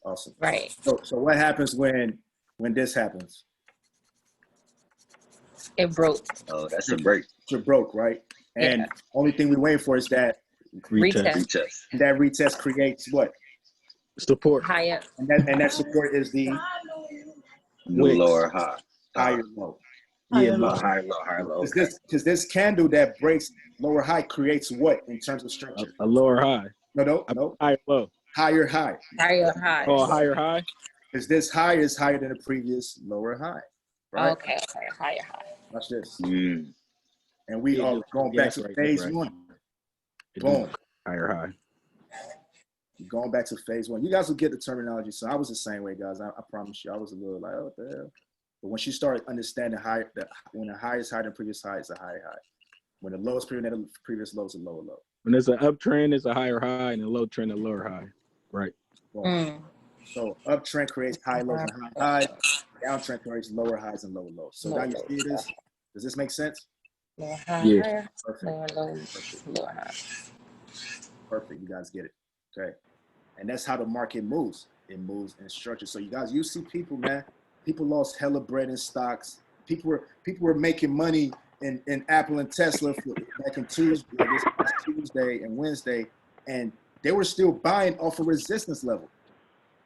Awesome. Right. So what happens when this happens? It broke. Oh, that's a break. It broke, right? And only thing we waiting for is that Retest. And that retest creates what? Support. Higher. And that support is the lower high. Higher low. Yeah, higher low. Because this candle that breaks lower high creates what in terms of structure? A lower high. No. Higher low. Higher high. Higher high. Oh, higher high? Because this high is higher than the previous lower high. Right? Okay, higher high. Watch this. Mm. And we are going back to phase one. Boom. Higher high. Going back to phase one. You guys will get the terminology. So I was the same way, guys. I promise you. I was a little like, oh, what the hell? But once you start understanding when the high is higher than previous high, it's a higher high. When the lowest period than the previous low is a lower low. When there's an uptrend, it's a higher high, and a low trend, a lower high. Right. So uptrend creates high lows and high highs. Downtrend creates lower highs and lower lows. So now you see this? Does this make sense? Lower high, yeah. Perfect. Lower low, lower high. Perfect. You guys get it. Okay. And that's how the market moves. It moves in structure. So you guys, you see people, man. People lost hella bread in stocks. People were making money in Apple and Tesla back in Tuesday and Wednesday, and they were still buying off a resistance level.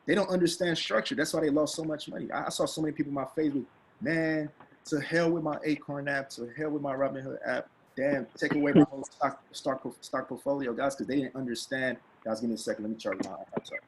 They don't understand structure. That's why they lost so much money. I saw so many people in my Facebook, man, to hell with my Acorn app, to hell with my Robinhood app. Damn, take away my whole stock portfolio, guys, because they didn't understand. Guys, give me a second. Let me charge my laptop.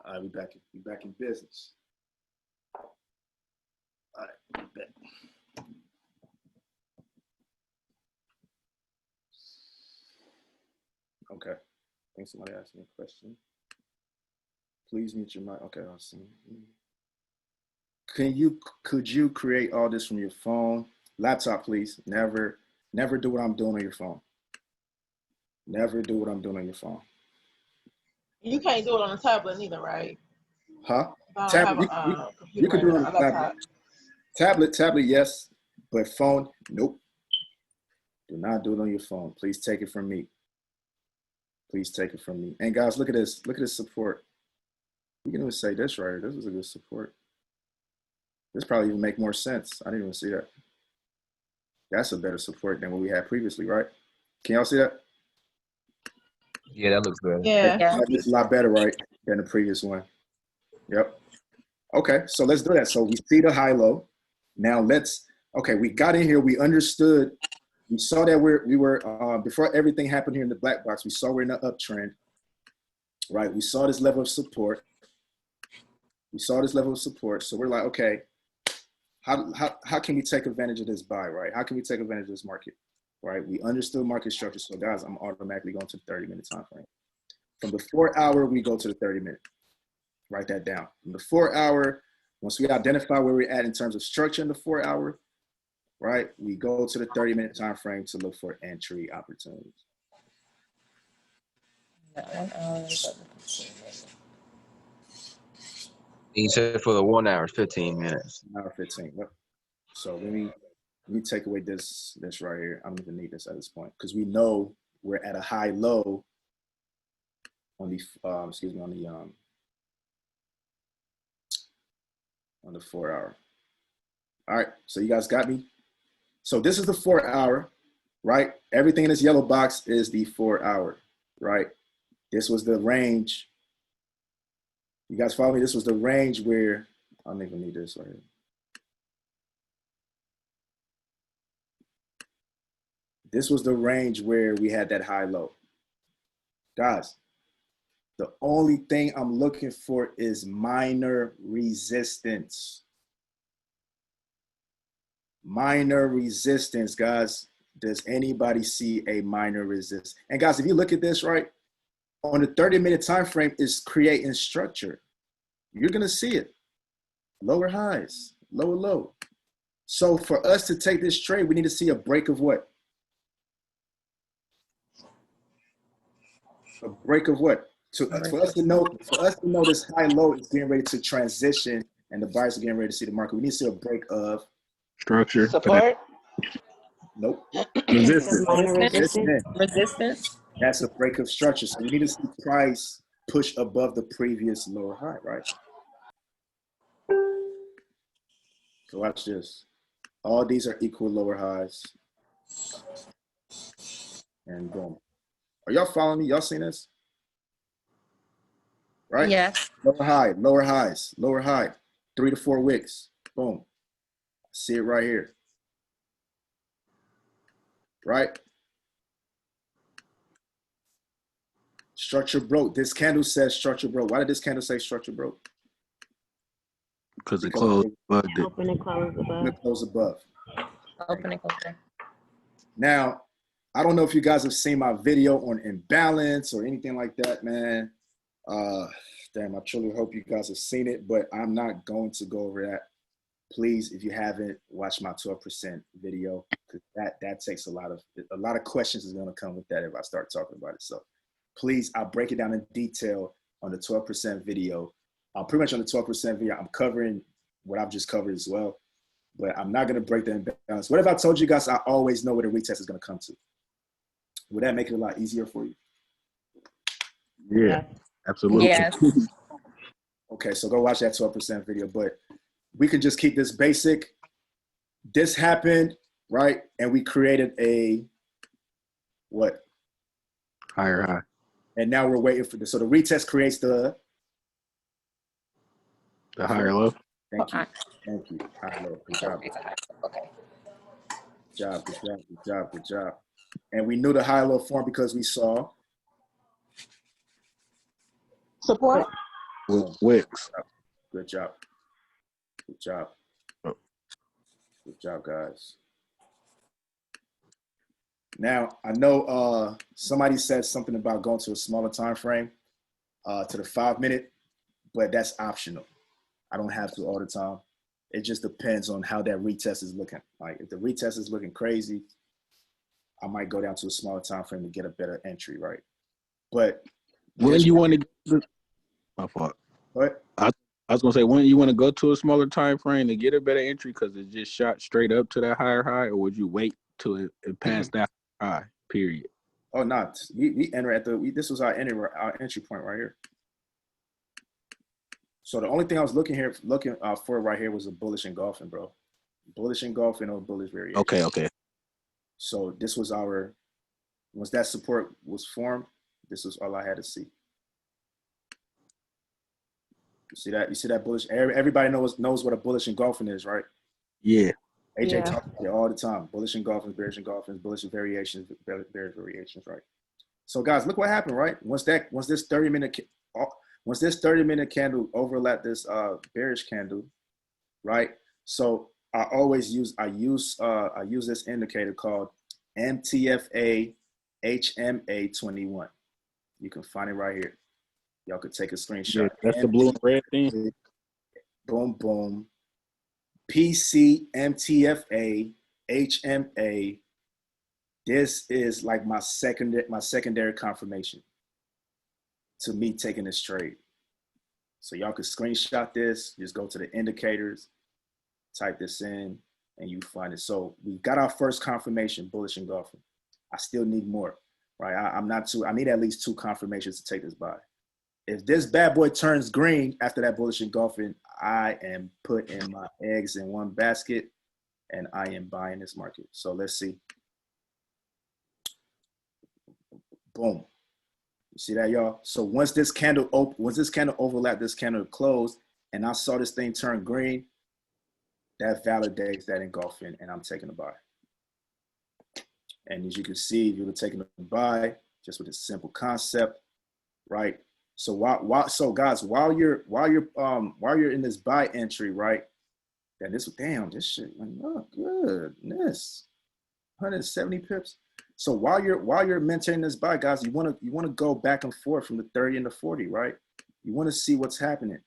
All right, we back in business. All right, bet. Okay. I think somebody asked me a question. Please mute your mic. Okay, I'll see. Could you create all this from your phone? Laptop, please. Never do what I'm doing on your phone. Never do what I'm doing on your phone. You can't do it on a tablet either, right? Huh? Tablet, you can do it on a tablet. Tablet, yes, but phone, nope. Do not do it on your phone. Please take it from me. Please take it from me. And guys, look at this. Look at this support. You can even say this right here. This is a good support. This probably even make more sense. I didn't even see that. That's a better support than what we had previously, right? Can y'all see that? Yeah, that looks good. Yeah. It's a lot better, right, than the previous one. Yep. Okay, so let's do that. So we see the high low. Now we got in here. We understood. We saw that we were before everything happened here in the black box. We saw we're in an uptrend, right? We saw this level of support. So we're like, okay, how can we take advantage of this buy, right? How can we take advantage of this market, right? We understood market structure. So guys, I'm automatically going to the 30-minute time frame. From the 4-hour, we go to the 30-minute. Write that down. From the 4-hour, once we identify where we're at in terms of structure in the 4-hour, right, we go to the 30-minute time frame to look for entry opportunities. You said for the 1 hour, 15 minutes. 1 hour 15. Yep. So let me take away this right here. I don't even need this at this point because we know we're at a high low on the on the 4 hour. All right, so you guys got me. So this is the 4 hour, right? Everything in this yellow box is the 4 hour, right? This was the range. You guys follow me? This was the range where I don't even need this right here. This was the range where we had that high low. Guys, the only thing I'm looking for is minor resistance. Minor resistance, guys. Does anybody see a minor resistance? And guys, if you look at this, right, on the 30-minute time frame is creating structure. You're gonna see it. Lower highs, lower low. So for us to take this trade, we need to see a break of what? A break of what? For us to know this high low is getting ready to transition and the buyers are getting ready to see the market. We need to see a break of structure. Support. Nope. Resistance. That's a break of structure. So we need to see price push above the previous lower high, right? So watch this. All these are equal lower highs. And boom. Are y'all following me? Y'all seen this? Right? Yes. Lower high, lower highs, lower high. 3 to 4 wicks. Boom. See it right here. Right? Structure broke. This candle says structure broke. Why did this candle say structure broke? Because it closed above. Open and close above. It closed above. Open and close. Now, I don't know if you guys have seen my video on imbalance or anything like that, man. Damn, I truly hope you guys have seen it, but I'm not going to go over that. Please, if you haven't, watch my 12% video, because that takes a lot of questions is going to come with that if I start talking about it. So please, I'll break it down in detail on the 12% video. Pretty much on the 12% video, I'm covering what I've just covered as well, but I'm not going to break the imbalance. What if I told you guys I always know where the retest is going to come to? Would that make it a lot easier for you? Yeah, absolutely. Yes. Okay, so go watch that 12% video, but we could just keep this basic. This happened, right? And we created a what? Higher high. And now we're waiting for this. So the retest creates the higher low. Thank you. Thank you. Higher low. Good job. Okay. Good job. And we knew the high low form because we saw Support. Wicks. Good job. Good job, guys. Now, I know somebody said something about going to a smaller time frame, to the 5-minute, but that's optional. I don't have to all the time. It just depends on how that retest is looking. Like if the retest is looking crazy, I might go down to a smaller time frame to get a better entry, right? But when you want to, my fault. What? I was gonna say, when you want to go to a smaller time frame to get a better entry because it just shot straight up to that higher high, or would you wait till it passed that high? Period. Oh, not we enter at this was our entry point right here. So the only thing I was looking for right here was a bullish engulfing, bro. Bullish engulfing or bullish variation. Okay. So this was once that support was formed, this was all I had to see. You see that bullish? Everybody knows what a bullish engulfing is, right? Yeah. AJ talks about it all the time. Bullish engulfings, bearish engulfings, bullish variations, bearish variations, right? So guys, look what happened, right? Once this 30-minute candle overlapped this bearish candle, right? So I use this indicator called MTFA HMA21. You can find it right here. Y'all could take a screenshot. Yeah, that's the blue and red thing. Boom, boom. PC MTFA HMA. This is like my secondary confirmation to me taking this trade. So y'all could screenshot this. Just go to the indicators, type this in, and you find it. So we got our first confirmation, bullish engulfing. I still need more. right? I need at least 2 confirmations to take this buy. If this bad boy turns green after that bullish engulfing, I am putting my eggs in one basket and I am buying this market. So let's see. Boom. You see that, y'all? So once this candle overlapped this candle closed and I saw this thing turn green, that validates that engulfing and I'm taking a buy. And as you can see, you were taking a buy just with a simple concept, right? So guys, while you're in this buy entry, right? And this shit went up, goodness, 170 pips. So while you're maintaining this buy, guys, you want to go back and forth from the 30 and the 40, right? You want to see what's happening.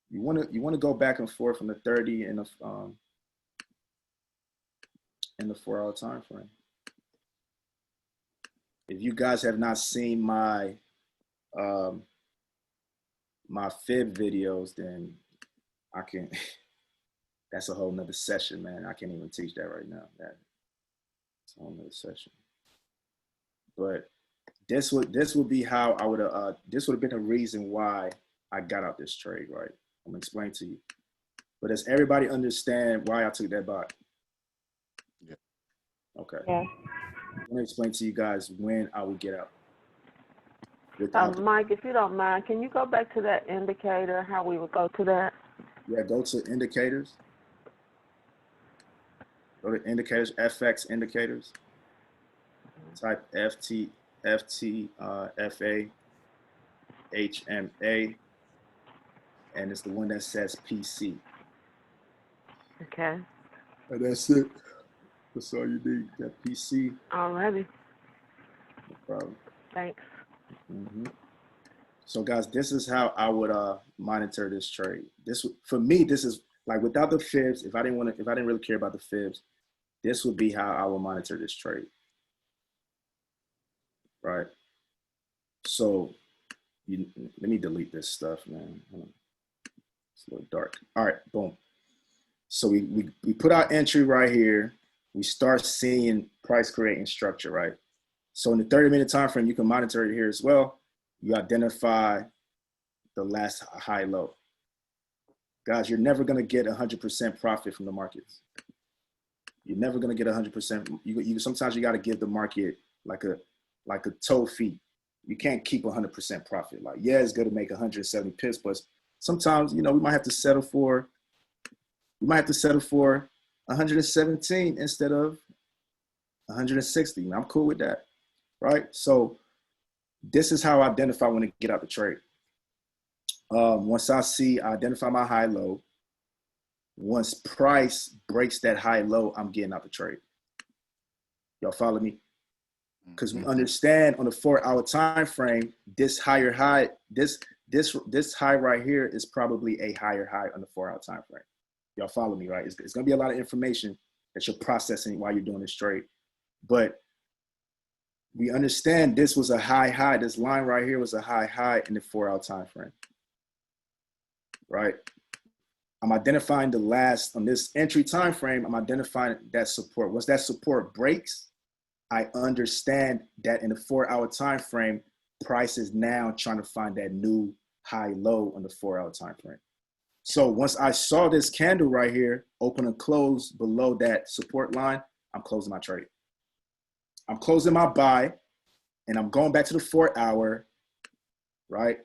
You want to go back and forth from the 30 and the 4-hour time frame. If you guys have not seen my my fib videos, then I can. That's a whole nother session, man. I can't even teach that right now. That's a whole nother session. But this would be how I would this would have been the reason why I got out this trade, right? I'm gonna explain to you. But does everybody understand why I took that buy? Yeah. Okay. Yeah. I'm gonna explain to you guys when I would get out. Mike, if you don't mind, can you go back to that indicator, how we would go to that? Yeah, go to indicators. Go to indicators, FX indicators. Type FT, FA, HMA, and it's the one that says PC. Okay. And that's it. That's all you need. That PC. Alrighty. No problem. Thanks. Mm-hmm. So guys, this is how I would monitor this trade. For me, this is like without the fibs. If I didn't really care about the fibs, this would be how I would monitor this trade. Right. So let me delete this stuff, man. It's a little dark. All right, boom. So we put our entry right here. We start seeing price creating structure, right? So in the 30-minute time frame, you can monitor it here as well. You identify the last high low. Guys, you're never going to get 100% profit from the markets. You're never going to get 100%. You sometimes you got to give the market like a toe fee. You can't keep 100% profit. Like, yeah, it's good to make 170 pips, but sometimes, we might have to settle for 117 instead of 160. I'm cool with that, right? So this is how I identify when to get out the trade. Once I identify my high low. Once price breaks that high low, I'm getting out the trade. Y'all follow me? Because we understand on the 4-hour time frame, this higher high, this high right here is probably a higher high on the 4-hour time frame. Y'all follow me, right? It's going to be a lot of information that you're processing while you're doing this trade. But we understand this was a high. This line right here was a high in the 4-hour time frame, right? I'm identifying the last on this entry time frame. I'm identifying that support. Once that support breaks, I understand that in the 4-hour time frame, price is now trying to find that new high low on the 4-hour time frame. So once I saw this candle right here open and close below that support line, I'm closing my trade. I'm closing my buy, and I'm going back to the 4-hour, right?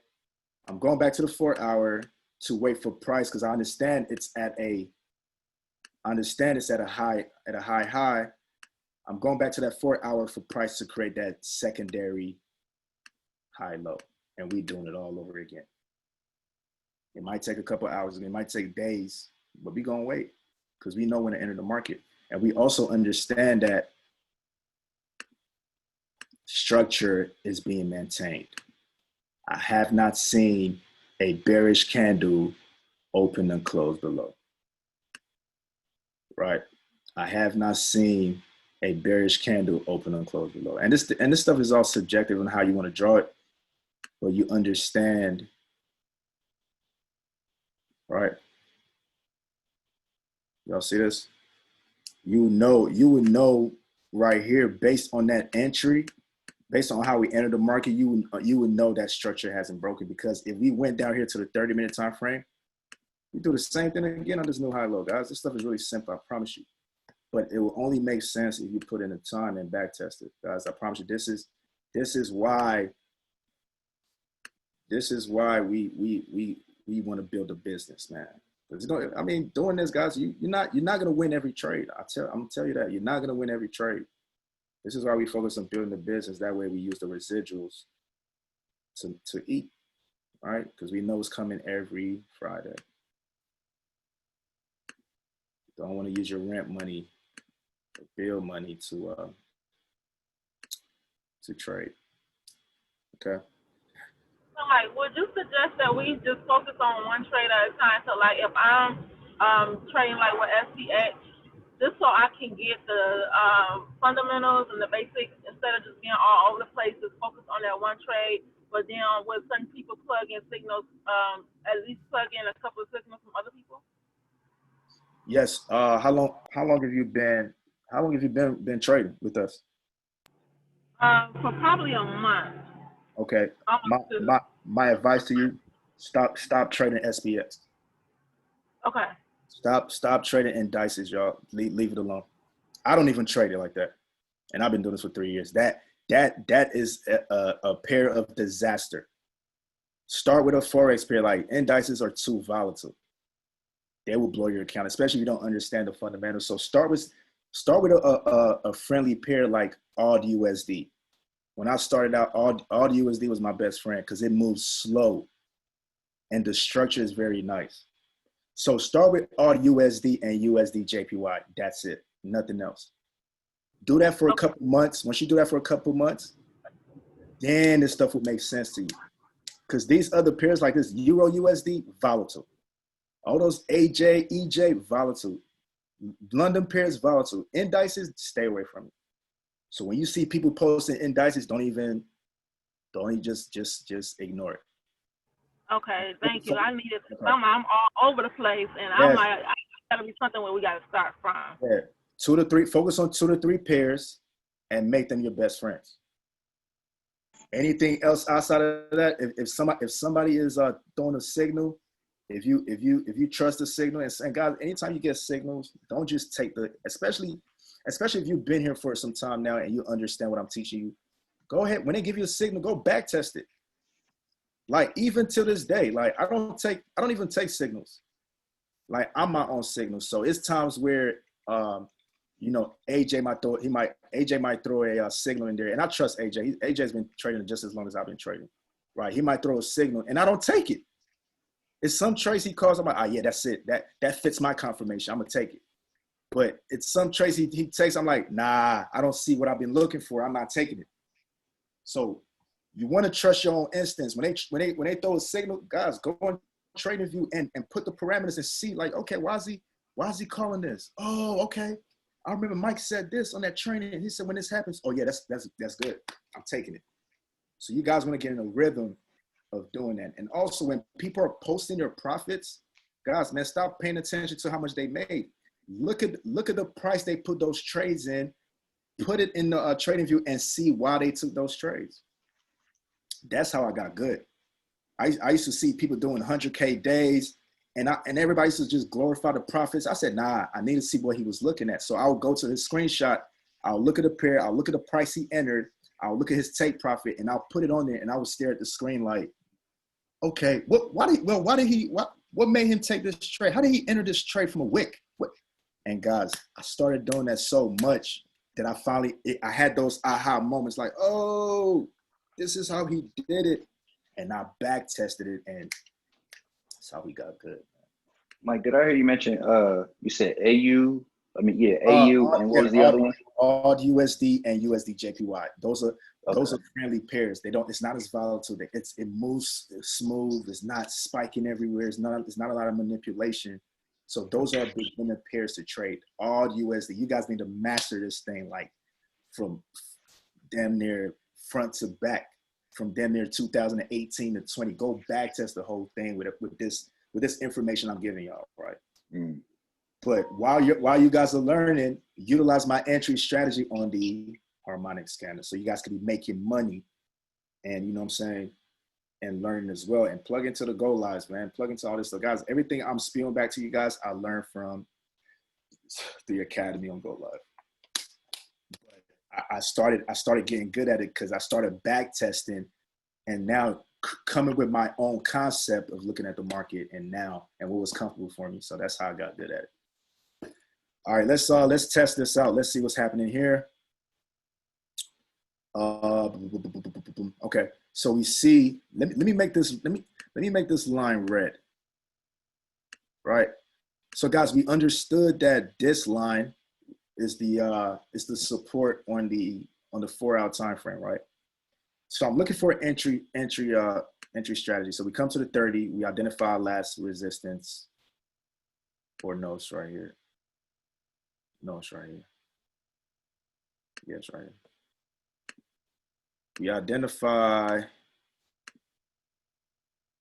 I'm going back to the 4-hour to wait for price because I understand it's at a high. I'm going back to that 4-hour for price to create that secondary high low, and we doing it all over again. It might take a couple hours, and it might take days, but we gonna wait because we know when to enter the market, and we also understand that structure is being maintained. I have not seen a bearish candle open and close below, right? I have not seen a bearish candle open and close below. And this stuff is all subjective on how you want to draw it, but you understand, right? Y'all see this? You would know right here based on that entry based on how we entered the market, you would know that structure hasn't broken, because if we went down here to the 30-minute time frame, we do the same thing again on this new high low, guys. This stuff is really simple, I promise you. But it will only make sense if you put in the time and back test it, guys. I promise you, this is why we want to build a business, man. I mean, doing this, guys, you're not gonna win every trade. I'm gonna tell you that you're not gonna win every trade. This is why we focus on building the business. That way, we use the residuals to eat, right? Because we know it's coming every Friday. Don't want to use your rent money, or bill money to trade. Okay. So, like, would you suggest that we just focus on one trade at a time? So, like, if I'm trading like with SPX, just so I can get the fundamentals and the basics instead of just being all over the place, just focus on that one trade. But then with some people plug in signals, at least plug in a couple of signals from other people. Yes. How long have you been trading with us? For probably a month. Okay. My advice to you: stop trading SPX. Okay. Stop trading indices, y'all. Leave it alone. I don't even trade it like that, and I've been doing this for 3 years. That is a pair of disaster. Start with a forex pair. Like, indices are too volatile. They will blow your account, especially if you don't understand the fundamentals. So start with a friendly pair like AUD USD. When I started out, AUD USD was my best friend because it moves slow, and the structure is very nice. So start with AUD USD and USD JPY. That's it. Nothing else. Do that for a couple months. Once you do that for a couple months, then this stuff will make sense to you. Because these other pairs like this, Euro USD, volatile. All those AJ, EJ, volatile. London pairs, volatile. Indices, stay away from it. So when you see people posting indices, don't just ignore it. Okay, thank you. I needed something. I'm all over the place, and I'm like, I gotta be something where we gotta start from. Yeah, focus on 2 to 3 pairs, and make them your best friends. Anything else outside of that, if somebody is throwing a signal, if you trust the signal, and guys, anytime you get signals, don't just take especially if you've been here for some time now and you understand what I'm teaching you, go ahead. When they give you a signal, go back test it. Like, even to this day, like, I don't even take signals. Like, I'm my own signal. So it's times where AJ might throw a signal in there, and I trust AJ. AJ's been trading just as long as I've been trading, right? He might throw a signal, and I don't take it. It's some trades he calls. I'm like, yeah, that's it. That fits my confirmation. I'm gonna take it. But it's some trades he takes. I'm like, nah, I don't see what I've been looking for. I'm not taking it. So you want to trust your own instincts. When they throw a signal, guys, go on TradingView and put the parameters and see, like, okay, why is he calling this? Oh, okay. I remember Mike said this on that training, and he said when this happens, oh yeah, that's good. I'm taking it. So you guys want to get in a rhythm of doing that. And also, when people are posting their profits, guys, man, stop paying attention to how much they made. Look at the price they put those trades in. Put it in the TradingView and see why they took those trades. That's how I got good. I used to see people doing 100K days, and everybody used to just glorify the profits. I said, nah, I need to see what he was looking at. So I would go to his screenshot. I'll look at the pair. I'll look at the price he entered. I'll look at his take profit, and I'll put it on there, and I would stare at the screen like, okay, what made him take this trade? How did he enter this trade from a wick? And guys, I started doing that so much that I had those aha moments like, oh, this is how he did it. And I back tested it, and that's how we got good. Mike, did I hear you mention, you said AU? I mean, yeah, AU, and what was the other one? AUD USD and USD JPY. Those are friendly pairs. It's not as volatile. It moves smooth. It's not spiking everywhere. It's not a lot of manipulation. So those are beginner pairs to trade. AUD USD. You guys need to master this thing, like, from damn near front to back, from damn near 2018 to 20. Go back test the whole thing with this information I'm giving y'all, right? Mm. But while you guys are learning, utilize my entry strategy on the harmonic scanner. So you guys could be making money and, you know what I'm saying, and learning as well. And plug into the Go Lives, man. Plug into all this stuff. Guys, everything I'm spewing back to you guys, I learned from the Academy on Go Live. But I started getting good at it because I started back testing and now coming with my own concept of looking at the market and what was comfortable for me. So that's how I got good at it. All right, let's test this out. Let's see what's happening here. Okay, so we see. Let me make this line red. Right. So guys, we understood that this line is the support on the 4-hour time frame, right? So I'm looking for entry strategy. So we come to the 30, we identify last resistance, or no, it's right here. No, it's right here. Yeah, it's right here. We identify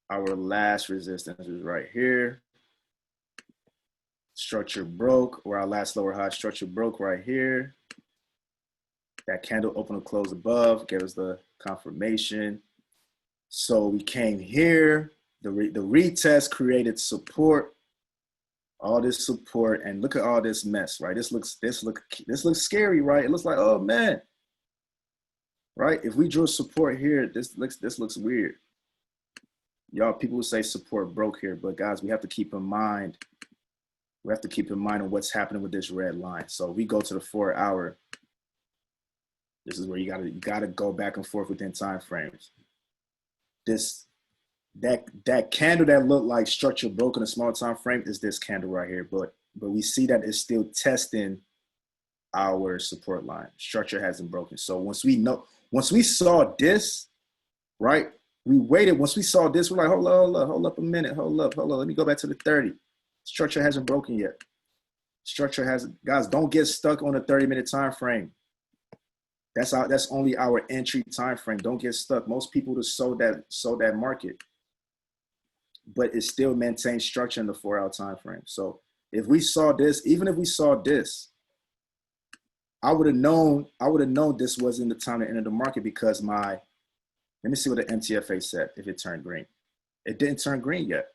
our last resistance is right here. Structure broke, or our last lower high structure broke right here. That candle open or close above gave us the confirmation. So we came here. The retest created support. All this support, and look at all this mess, right? This looks scary, right? It looks like, oh man, right? If we drew support here, this looks weird. Y'all, people will say support broke here, but guys, we have to keep in mind. We have to keep in mind on what's happening with this red line. So we go to the 4-hour. This is where you gotta go back and forth within time frames. That candle that looked like structure broke in a small time frame is this candle right here, but we see that it's still testing our support line. Structure hasn't broken. So once we saw this, right? We waited. Once we saw this, we're like, hold up a minute, hold up. Let me go back to the 30. Structure hasn't broken yet. Structure hasn't. Guys, don't get stuck on a 30-minute time frame. That's only our entry time frame. Don't get stuck. Most people just sold that market, but it still maintains structure in the 4-hour time frame. So if we saw this, even if we saw this, I would have known this wasn't the time to enter the market because let me see what the MTFA said if it turned green. It didn't turn green yet.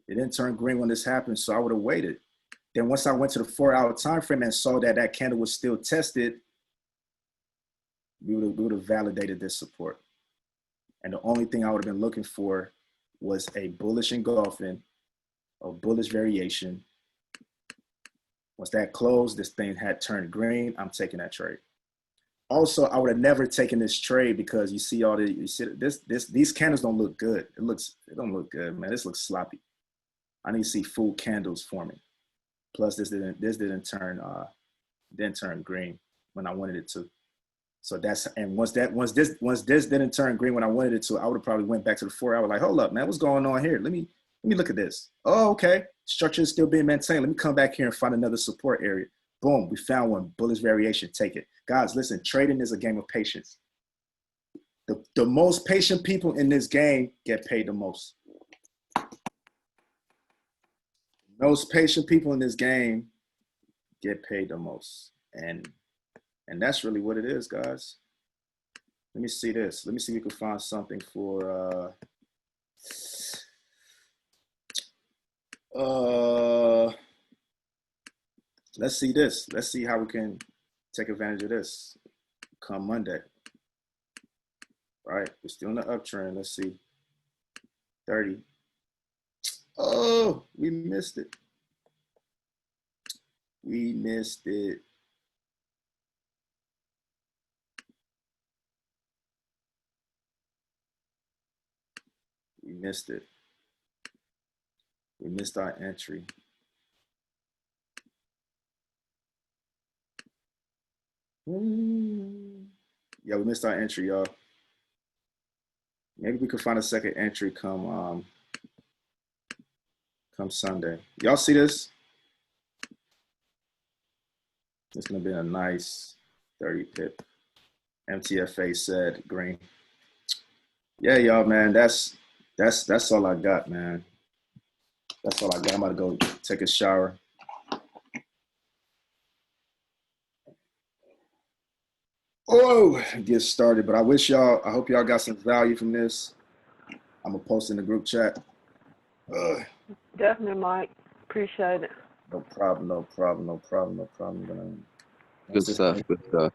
It didn't turn green when this happened, so I would have waited. Then once I went to the 4-hour time frame and saw that candle was still tested, we would have validated this support. And the only thing I would have been looking for was a bullish engulfing, a bullish variation. Once that closed, this thing had turned green, I'm taking that trade. Also, I would have never taken this trade because you see these candles don't look good. It don't look good, man. This looks sloppy. I need to see full candles forming. Plus, this didn't turn green when I wanted it to. So once this didn't turn green when I wanted it to, I would have probably went back to the 4-hour like, hold up, man, what's going on here? Let me look at this. Oh, okay, structure is still being maintained. Let me come back here and find another support area. Boom, we found one. Bullish variation, take it. Guys, listen, trading is a game of patience. The most patient people in this game get paid the most. Most patient people in this game get paid the most. And that's really what it is, guys. Let me see this. Let me see if we can find something for let's see this. Let's see how we can take advantage of this come Monday. Right? We're still in the uptrend. Let's see. 30. Oh, we missed it. We missed it. We missed it. We missed our entry. Yeah, we missed our entry, y'all. Maybe we could find a second entry come Sunday. Y'all see this? It's gonna be a nice 30 pip. MTFA said green. Yeah, y'all, man. That's all I got, man. That's all I got. I'm about to go take a shower. get started. But I hope y'all got some value from this. I'm gonna post in the group chat. Definitely, Mike. Appreciate it. No problem. Good stuff.